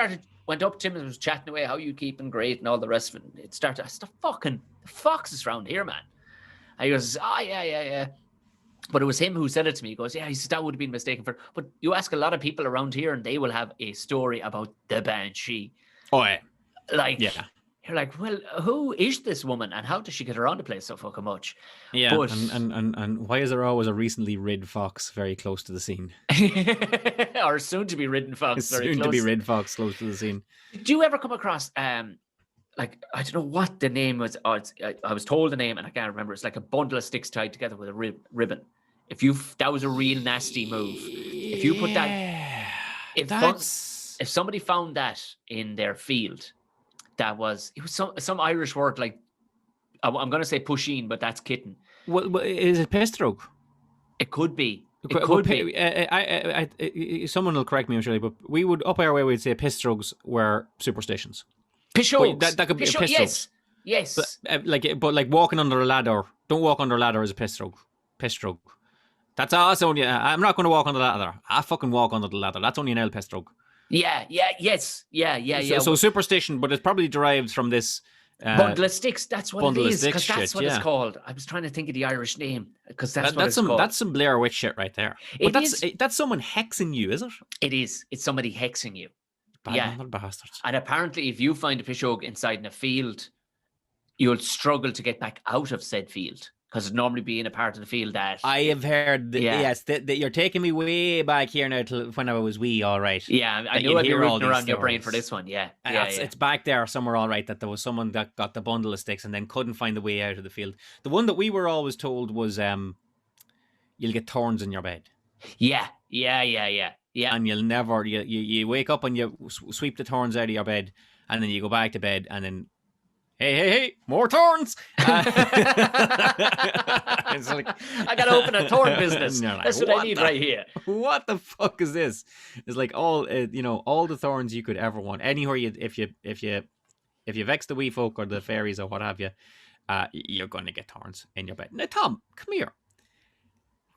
Speaker 1: went up to him and was chatting away, how you keeping, great, and all the rest of it. It started, I said, the foxes around here, man. And he goes, yeah. But it was him who said it to me. He goes, he says, that would have been mistaken for. But you ask a lot of people around here, and they will have a story about the Banshee.
Speaker 2: Oh, yeah.
Speaker 1: You're like, well, who is this woman, and how does she get around the place so fucking much?
Speaker 2: Yeah, but, and why is there always a recently rid fox very close to the scene?
Speaker 1: Or soon to be ridden fox very close.
Speaker 2: Soon to be rid fox close to the scene.
Speaker 1: Do you ever come across like, I don't know what the name was. I was told the name and I can't remember. It's like a bundle of sticks tied together with a ribbon. That was a real nasty move. If you put that, if somebody found that in their field, it was some Irish word, like, I'm going to say pusheen, but that's kitten.
Speaker 2: Well, is it pestrog?
Speaker 1: It could be. It could be.
Speaker 2: Someone will correct me, I'm sure, but we would, up our way, we'd say pestrogs were superstitions.
Speaker 1: Pishogs.
Speaker 2: That could be a pestrog.
Speaker 1: Yes.
Speaker 2: But like walking under a ladder, don't walk under a ladder as a pestrog. That's only. I'm not going to walk under the ladder. I fucking walk under the ladder. That's only an El pestrog.
Speaker 1: Yes.
Speaker 2: So superstition, but it's probably derived from this
Speaker 1: bundle of sticks. That's what it is, because that's what
Speaker 2: it's
Speaker 1: called. I was trying to think of the Irish name, because that's what it's called.
Speaker 2: That's some Blair Witch shit right there. But that's someone hexing you, is it?
Speaker 1: It is. It's somebody hexing you.
Speaker 2: Bad bastards.
Speaker 1: And apparently, if you find a pishog inside in a field, you'll struggle to get back out of said field, because it'd normally be in a part of the field that
Speaker 2: I have heard. That you're taking me way back here now to when I was wee. All right.
Speaker 1: Yeah, I knew I'd be rooting around your brain for this one. Yeah.
Speaker 2: It's back there somewhere. All right, that there was someone that got the bundle of sticks and then couldn't find the way out of the field. The one that we were always told was, you'll get thorns in your bed.
Speaker 1: Yeah.
Speaker 2: And you'll never, you wake up and you sweep the thorns out of your bed, and then you go back to bed, and then, hey, more thorns! It's
Speaker 1: like, I gotta open a thorn business. That's what I need right here.
Speaker 2: What the fuck is this? It's like all the thorns you could ever want. Anywhere if you vex the wee folk or the fairies or what have you, you're going to get thorns in your bed. Now, Tom, come here.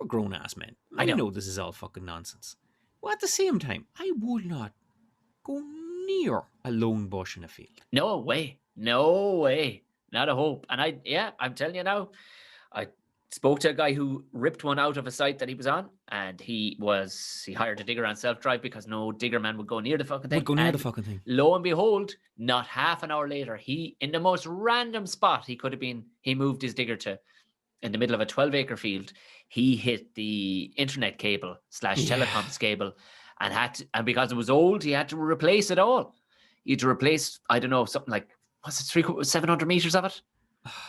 Speaker 2: We're grown ass men. I know this is all fucking nonsense. Well, at the same time, I would not go near a lone bush in a field.
Speaker 1: No way. Not a hope. And I'm telling you now, spoke to a guy who ripped one out of a site that he was on, and he hired a digger on self-drive because no digger man would go near the fucking thing.
Speaker 2: Would go near the fucking thing.
Speaker 1: Lo and behold, not half an hour later, he, in the most random spot he could have been, he moved his digger to, in the middle of a 12-acre field. He hit the internet cable / telecoms cable, and because it was old, he had to replace it all. He had to replace, I don't know, something like, was it 700 meters of it?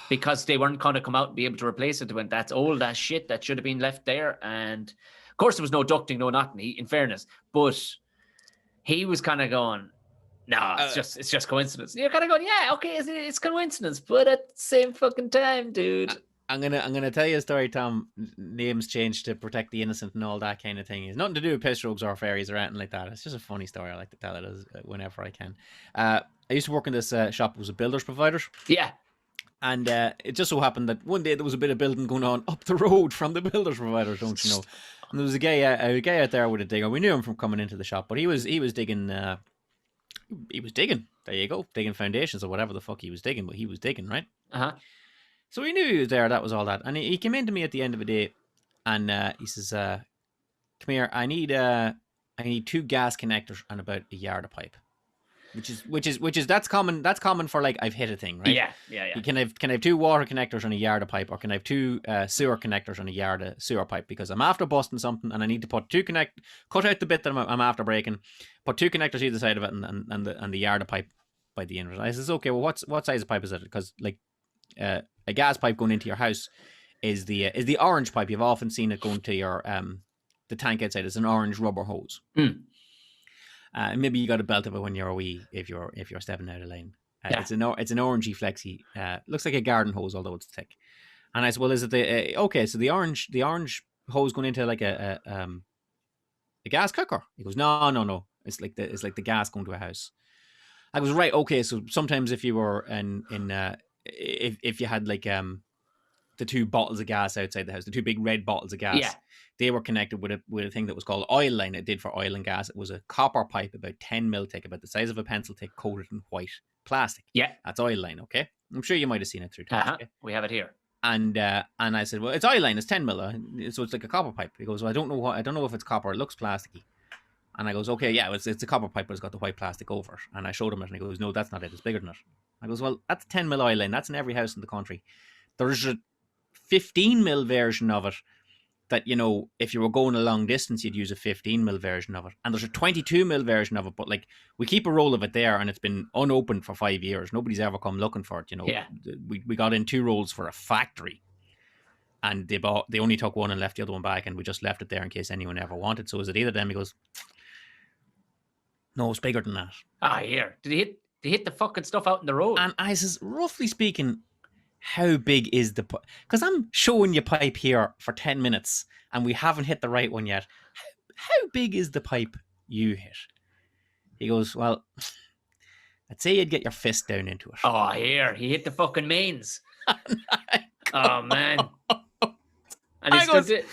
Speaker 1: Because they weren't going to come out and be able to replace it. They went, that's old as shit. That should have been left there. And of course, there was no ducting, no nothing, in fairness. But he was kind of going, no, it's just coincidence. You're kind of going, yeah, okay, it's coincidence. But at the same fucking time, dude.
Speaker 2: I'm gonna tell you a story, Tom. Names changed to protect the innocent and all that kind of thing. It's nothing to do with piss rogues or fairies or anything like that. It's just a funny story. I like to tell it whenever I can. I used to work in this shop. It was a builder's provider.
Speaker 1: Yeah.
Speaker 2: And it just so happened that one day there was a bit of building going on up the road from the builder's provider, don't you know? And there was a guy out there with a digger. We knew him from coming into the shop, but he was digging. He was digging. There you go, digging foundations or whatever the fuck he was digging. But he was digging, right? So we knew he was there. That was all that. And he came in to me at the end of the day, and he says, "Come here. I need 2 gas connectors and about a yard of pipe." Which is that's common for like I've hit a thing, right?
Speaker 1: Yeah.
Speaker 2: Can I have 2 water connectors on a yard of pipe, or can I have 2 sewer connectors on a yard of sewer pipe? Because I'm after busting something and I need to put cut out the bit that I'm after breaking, put 2 connectors either side of it, and the yard of pipe by the end. I says, okay, well what size of pipe is it? Because like a gas pipe going into your house is the orange pipe. You've often seen it going to your the tank outside. It's an orange rubber hose. Maybe you got a belt of it when you're a wee, if you're stepping out of lane. It's an orangey flexy. Looks like a garden hose, although it's thick. And I said, well, is it okay? So the orange hose going into like a gas cooker? He goes, no. It's like the gas going to a house. I was right. Okay, so sometimes if you were if you had like the 2 bottles of gas outside the house, the 2 big red bottles of gas. They were connected with a thing that was called oil line. It did for oil and gas. It was a copper pipe about 10 mil thick, about the size of a pencil thick, coated in white plastic.
Speaker 1: Yeah.
Speaker 2: That's oil line, okay? I'm sure you might have seen it through time. Okay?
Speaker 1: We have it here.
Speaker 2: And I said, well, it's oil line, it's 10 mil, so it's like a copper pipe. He goes, well, I don't know if it's copper, it looks plasticky. And I goes, okay, yeah, it's a copper pipe, but it's got the white plastic over. And I showed him it, and he goes, no, that's not it, it's bigger than it. I goes, well, that's 10 mil oil line, that's in every house in the country. There's a 15 mil version of it that, you know, if you were going a long distance, you'd use a 15 mil version of it. And there's a 22 mil version of it, but like we keep a roll of it there and it's been unopened for 5 years. Nobody's ever come looking for it, you know.
Speaker 1: Yeah.
Speaker 2: We got in 2 rolls for a factory and they only took one and left the other one back, and we just left it there in case anyone ever wanted. So is it either them? He goes, no, it's bigger than that.
Speaker 1: Here. Did he hit the fucking stuff out in the road?
Speaker 2: And I says, roughly speaking, how big is the pipe? Because I'm showing you pipe here for 10 minutes and we haven't hit the right one yet. How big is the pipe you hit? He goes, well, I'd say you'd get your fist down into it.
Speaker 1: Here. He hit the fucking mains. Oh, man. And he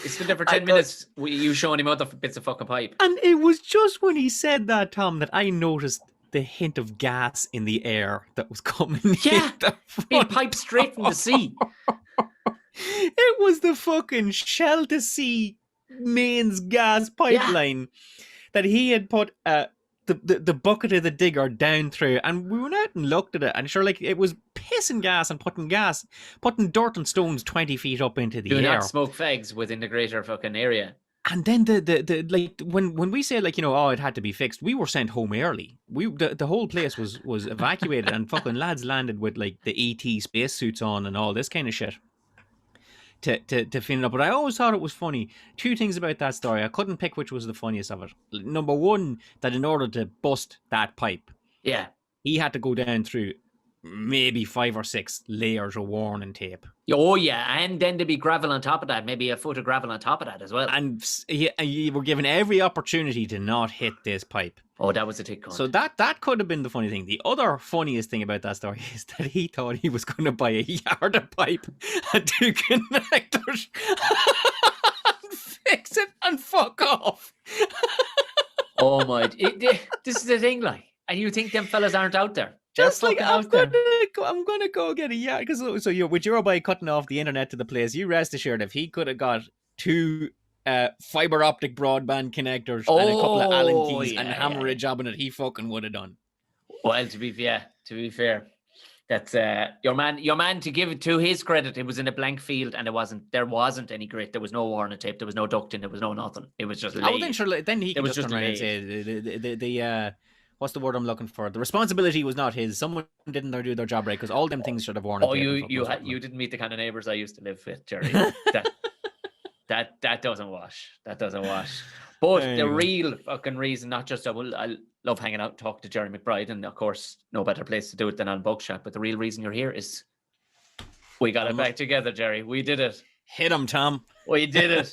Speaker 1: stood there for 10 minutes, you showing him other bits of fucking pipe.
Speaker 2: And it was just when he said that, Tom, that I noticed the hint of gas in the air that was coming.
Speaker 1: Yeah, he piped straight from the sea.
Speaker 2: It was the fucking Shell to Sea mains gas pipeline that he had put the bucket of the digger down through, and we went out and looked at it, and sure, like, it was pissing gas and putting dirt and stones 20 feet up into the air.
Speaker 1: Do not smoke fags within the greater fucking area.
Speaker 2: And then the like when we say, like, you know, it had to be fixed, we were sent home early. The whole place was evacuated and fucking lads landed with like the ET spacesuits on and all this kind of shit to fin it up. But I always thought it was funny. 2 things about that story. I couldn't pick which was the funniest of it. Number one, that in order to bust that pipe, he had to go down through maybe 5 or 6 layers of warning tape.
Speaker 1: Oh yeah, and then there'd be gravel on top of that, maybe a foot of gravel on top of that as well.
Speaker 2: And you were given every opportunity to not hit this pipe.
Speaker 1: Oh, that was a tick.
Speaker 2: So that could have been the funny thing. The other funniest thing about that story is that he thought he was going to buy a yard of pipe and 2 connectors and fix it and fuck off.
Speaker 1: Oh my! This is the thing, like, and you think them fellas aren't out there?
Speaker 2: Just like I'm gonna go get a yard because so you with your boy cutting off the internet to the place. You rest assured if he could have got 2 fiber optic broadband connectors and a couple of Allen keys and hammer a job in it, he fucking would have done.
Speaker 1: Well, to be fair, that's your man. To give it to his credit, it was in a blank field, and there wasn't any grit. There was no Warner tape. There was no ducting. There was no nothing. It was just.
Speaker 2: Oh, then he can just turn around and say the what's the word I'm looking for? The responsibility was not his. Someone didn't do their job right because all them things should have worn.
Speaker 1: Oh, you didn't meet the kind of neighbours I used to live with, Gerry. that doesn't wash. That doesn't wash. But the real fucking reason, not just I love hanging out and talking to Gerry McBride, and of course, no better place to do it than on Buckshot. But the real reason you're here is we got it back together, Gerry. We did it.
Speaker 2: Hit him, Tom.
Speaker 1: We did it.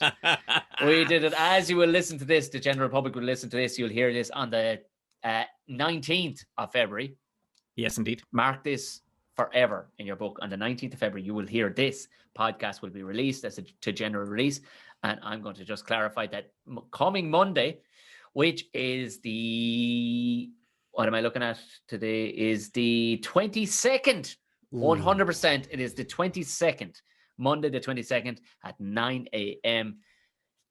Speaker 1: We did it. As you will listen to this, the general public will listen to this. You'll hear this on the 19th of February.
Speaker 2: Yes, indeed.
Speaker 1: Mark this forever in your book. On the 19th of February, you will hear this podcast will be released as to general release. And I'm going to just clarify that coming Monday, which is what am I looking at today? Is the 22nd. 100%. It is the 22nd. Monday the 22nd at 9 a.m.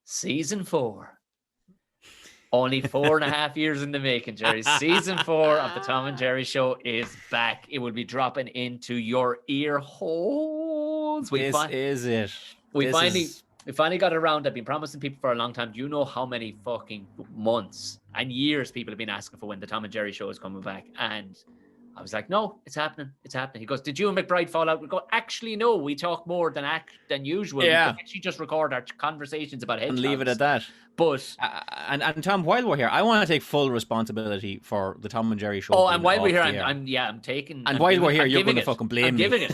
Speaker 1: Season 4. Only 4.5 years in the making, Gerry. Season 4 of the Tom and Gerry Show is back. It will be dropping into your ear holes.
Speaker 2: We
Speaker 1: finally got around. I've been promising people for a long time. Do you know how many fucking months and years people have been asking for when the Tom and Gerry Show is coming back? And I was like, no, it's happening. It's happening. He goes, did you and McBride fall out? We go, actually, no. We talk more than usual.
Speaker 2: Yeah.
Speaker 1: We can actually just record our conversations about hedgehogs.
Speaker 2: And leave it at that.
Speaker 1: But
Speaker 2: and Tom, while we're here, I want to take full responsibility for the Tom and Gerry Show.
Speaker 1: Oh, and while we're here, I'm taking.
Speaker 2: And while we're here, you're going to fucking blame me.
Speaker 1: I'm giving it.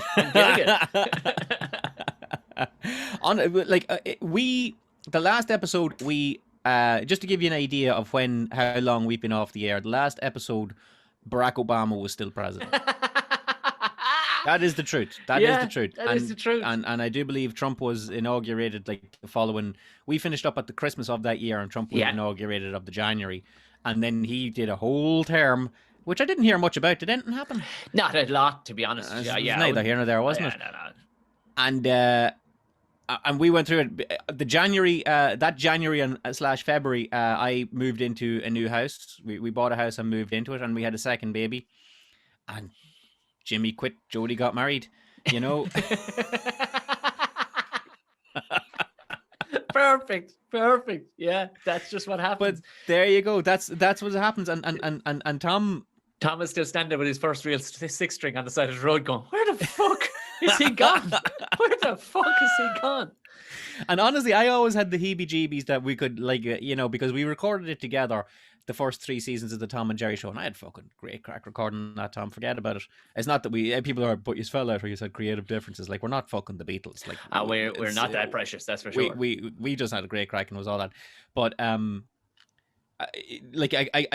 Speaker 2: The last episode, just to give you an idea of how long we've been off the air. The last episode, Barack Obama was still president. That is the truth. That is the truth. And I do believe Trump was inaugurated the following. We finished up at the Christmas of that year, and Trump was inaugurated of the January, and then he did a whole term, which I didn't hear much about. Did anything happen?
Speaker 1: Not a lot, to be honest.
Speaker 2: Neither here nor there, wasn't it?
Speaker 1: No.
Speaker 2: And we went through it. The January, that January and / February, I moved into a new house. We bought a house and moved into it, and we had a second baby. And Jimmy quit. Jody got married. You know.
Speaker 1: Perfect. Yeah, that's just what happens.
Speaker 2: But there you go. That's what happens. And Tom
Speaker 1: is still standing there with his first real 6-string on the side of the road, going, "Where the fuck is he gone? Where the fuck is he gone?"
Speaker 2: And honestly, I always had the heebie-jeebies that we could because we recorded it together. The first 3 seasons of the Tom and Gerry Show, and I had fucking great crack recording that, Tom. Forget about it. It's not that people are, but you fell out or you said creative differences. We're not fucking the Beatles.
Speaker 1: We're not that precious, that's for sure.
Speaker 2: We just had a great crack and was all that. But I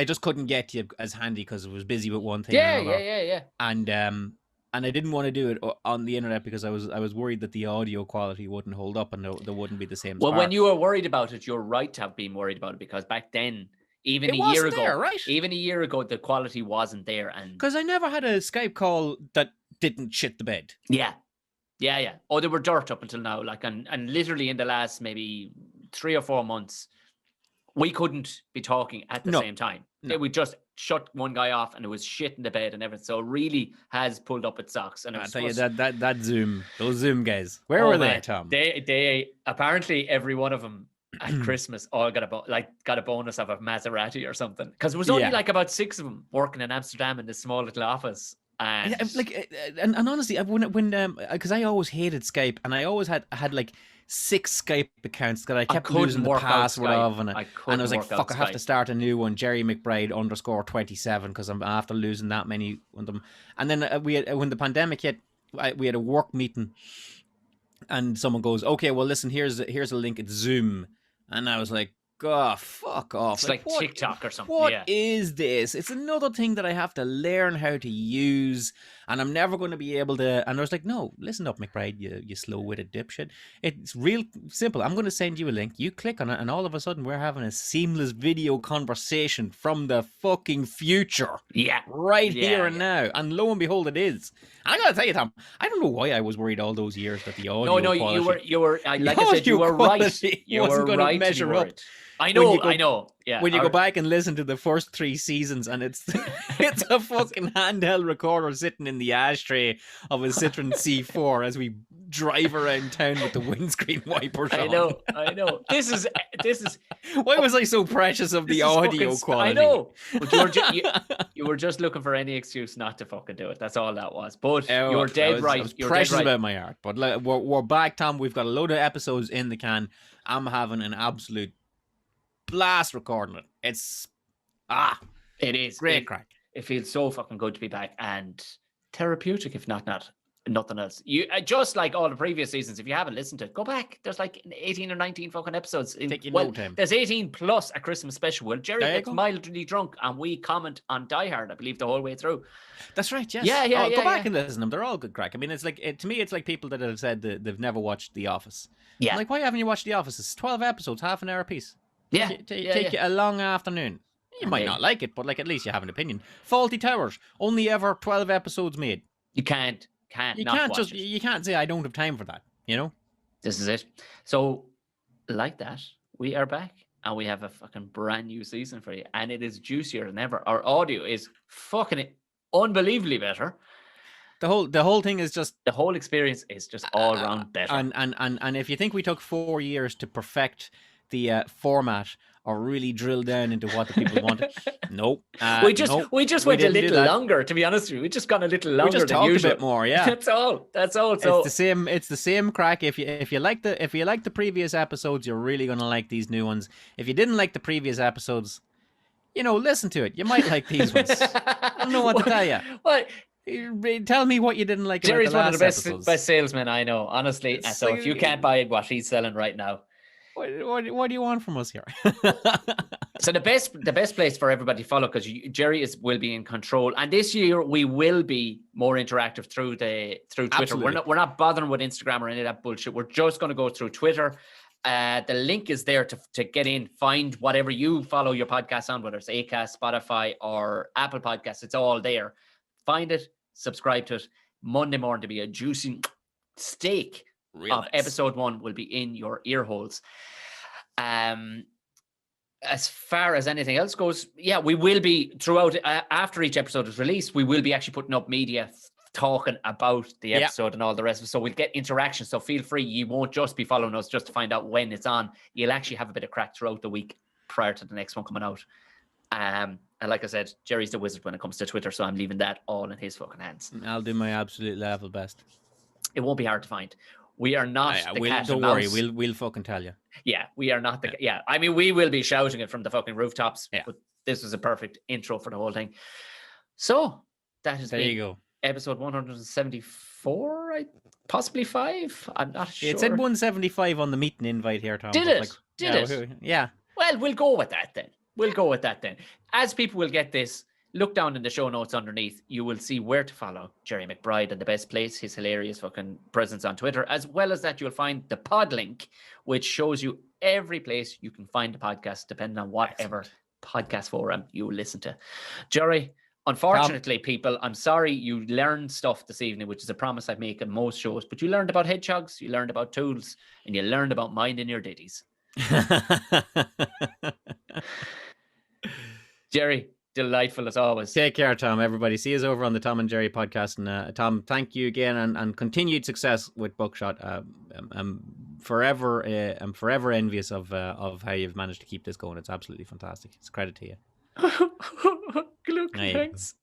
Speaker 2: just couldn't get you as handy because I was busy with one thing.
Speaker 1: Yeah.
Speaker 2: And I didn't want to do it on the internet because I was worried that the audio quality wouldn't hold up and there wouldn't be the same.
Speaker 1: Well, when you were worried about it, you're right to have been worried about it because back then. Even a year ago, the quality wasn't there, and
Speaker 2: because I never had a Skype call that didn't shit the bed.
Speaker 1: Yeah. Oh, they were dirt up until now. And literally in the last maybe 3 or 4 months, we couldn't be talking at the same time. No. We just shut one guy off, and it was shit in the bed and everything. So it really has pulled up its socks. And
Speaker 2: I'll tell you that Zoom, those Zoom guys, where were they, Tom?
Speaker 1: They apparently every one of them. At Christmas, all got a bonus of a Maserati or something because there was only about 6 of them working in Amsterdam in this small little office. And
Speaker 2: honestly, when because I always hated Skype, and I always had 6 Skype accounts that I kept losing the password of, and I was like, fuck, I have to start a new one, Gerry McBride _27, because I'm after losing that many of them. And then when the pandemic hit, we had a work meeting, and someone goes, okay, well listen, here's a link, it's Zoom. And I was like, God, fuck off.
Speaker 1: It's like
Speaker 2: what,
Speaker 1: TikTok or something.
Speaker 2: What
Speaker 1: yeah.
Speaker 2: is this? It's another thing that I have to learn how to use, and I'm never going to be able to. And I was like, no, listen up, McBride, you slow-witted dipshit. It's real simple. I'm going to send you a link. You click on it, and all of a sudden, we're having a seamless video conversation from the fucking future.
Speaker 1: Yeah.
Speaker 2: Right here and now. And lo and behold, it is. And I got to tell you, Tom, I don't know why I was worried all those years that the audio quality...
Speaker 1: you were, like I said, you were right. You
Speaker 2: wasn't
Speaker 1: were
Speaker 2: going to
Speaker 1: right
Speaker 2: measure up.
Speaker 1: I know. Yeah.
Speaker 2: When you go back and listen to the first 3 seasons, and it's a fucking handheld recorder sitting in the ashtray of a Citroen C4 as we drive around town with the windscreen wipers on.
Speaker 1: I know. This is.
Speaker 2: Why was I so precious of the audio quality?
Speaker 1: I know. But you were just looking for any excuse not to fucking do it. That's all that was. But you're dead right.
Speaker 2: I was precious about my art. But we're back, Tom. We've got a load of episodes in the can. I'm having an absolute blast recording it. It is great crack.
Speaker 1: It feels so fucking good to be back and therapeutic, if not nothing else. You just like all the previous seasons. If you haven't listened to it, go back. There's like 18 or 19 fucking episodes.
Speaker 2: No time.
Speaker 1: There's 18 plus a Christmas special. Well, Gerry gets mildly drunk, and we comment on Die Hard, I believe, the whole way through.
Speaker 2: That's right. Yes.
Speaker 1: Yeah.
Speaker 2: Go back and listen to them. They're all good crack. I mean, it's like to me, it's like people that have said that they've never watched The Office.
Speaker 1: Yeah.
Speaker 2: I'm like, why haven't you watched The Office? It's 12 episodes, half an hour a piece.
Speaker 1: Yeah.
Speaker 2: Take you a long afternoon. You might not like it, but like at least you have an opinion. Faulty Towers, only ever 12 episodes made.
Speaker 1: You can't
Speaker 2: you can't say I don't have time for that, you know?
Speaker 1: This is it. So like that, we are back and we have a fucking brand new season for you, and it is juicier than ever. Our audio is fucking unbelievably better.
Speaker 2: The whole thing is just,
Speaker 1: the whole experience is just all around better.
Speaker 2: And if you think we took 4 years to perfect the format or really drill down into what the people wanted, nope.
Speaker 1: We just went a little longer, to be honest with you. We just got a little longer.
Speaker 2: We just
Speaker 1: than
Speaker 2: talked
Speaker 1: usual.
Speaker 2: a bit more, yeah.
Speaker 1: That's all. So
Speaker 2: it's the same crack. If you like the previous episodes, you're really gonna like these new ones. If you didn't like the previous episodes, listen to it. You might like these ones. I don't know what to tell you.
Speaker 1: What?
Speaker 2: Tell me what you didn't like about
Speaker 1: Gerry's
Speaker 2: the last
Speaker 1: one of the
Speaker 2: episodes.
Speaker 1: best salesmen I know, honestly. So if you can't buy what he's selling right now,
Speaker 2: what do you want from us here?
Speaker 1: So the best place for everybody to follow, because Gerry will be in control, and this year we will be more interactive through Twitter.
Speaker 2: Absolutely.
Speaker 1: We're not bothering with Instagram or any of that bullshit. We're just going to go through Twitter. The link is there to get in, find whatever you follow your podcast on, whether it's Acast, Spotify, or Apple Podcasts. It's all there. Find it, subscribe to it. Monday morning to be a juicy steak of episode 1 will be in your ear holes. As far as anything else goes, yeah, we will be throughout after each episode is released, we will be actually putting up media talking about the episode and all the rest of it. So we'll get interaction. So feel free. You won't just be following us just to find out when it's on. You'll actually have a bit of crack throughout the week prior to the next one coming out. And like I said, Gerry's the wizard when it comes to Twitter, so I'm leaving that all in his fucking hands.
Speaker 2: I'll do my absolute level best.
Speaker 1: It won't be hard to find. We are not the cat
Speaker 2: don't
Speaker 1: and
Speaker 2: worry,
Speaker 1: mouse.
Speaker 2: we'll fucking tell you.
Speaker 1: Yeah, we are not the... Yeah, I mean, we will be shouting it from the fucking rooftops,
Speaker 2: but
Speaker 1: this was a perfect intro for the whole thing. So, that has been
Speaker 2: you go.
Speaker 1: Episode 174, possibly 5? I'm not sure.
Speaker 2: It said 175 on the meeting invite here, Tom.
Speaker 1: Did it? Did
Speaker 2: it? Yeah.
Speaker 1: Well, we'll go with that then. As people will get this, look down in the show notes underneath. You will see where to follow Gerry McBride and the best place, his hilarious fucking presence on Twitter. As well as that, you'll find the pod link, which shows you every place you can find the podcast, depending on whatever podcast forum you listen to. Gerry, unfortunately, people, I'm sorry you learned stuff this evening, which is a promise I make on most shows, but you learned about hedgehogs, you learned about tools, and you learned about minding your ditties. Gerry, delightful as always.
Speaker 2: Take care, Tom. Everybody, see us over on the Tom and Gerry podcast. And Tom, thank you again, and continued success with Buckshot. I'm forever envious of how you've managed to keep this going. It's absolutely fantastic. It's a credit to you.
Speaker 1: Look, thanks.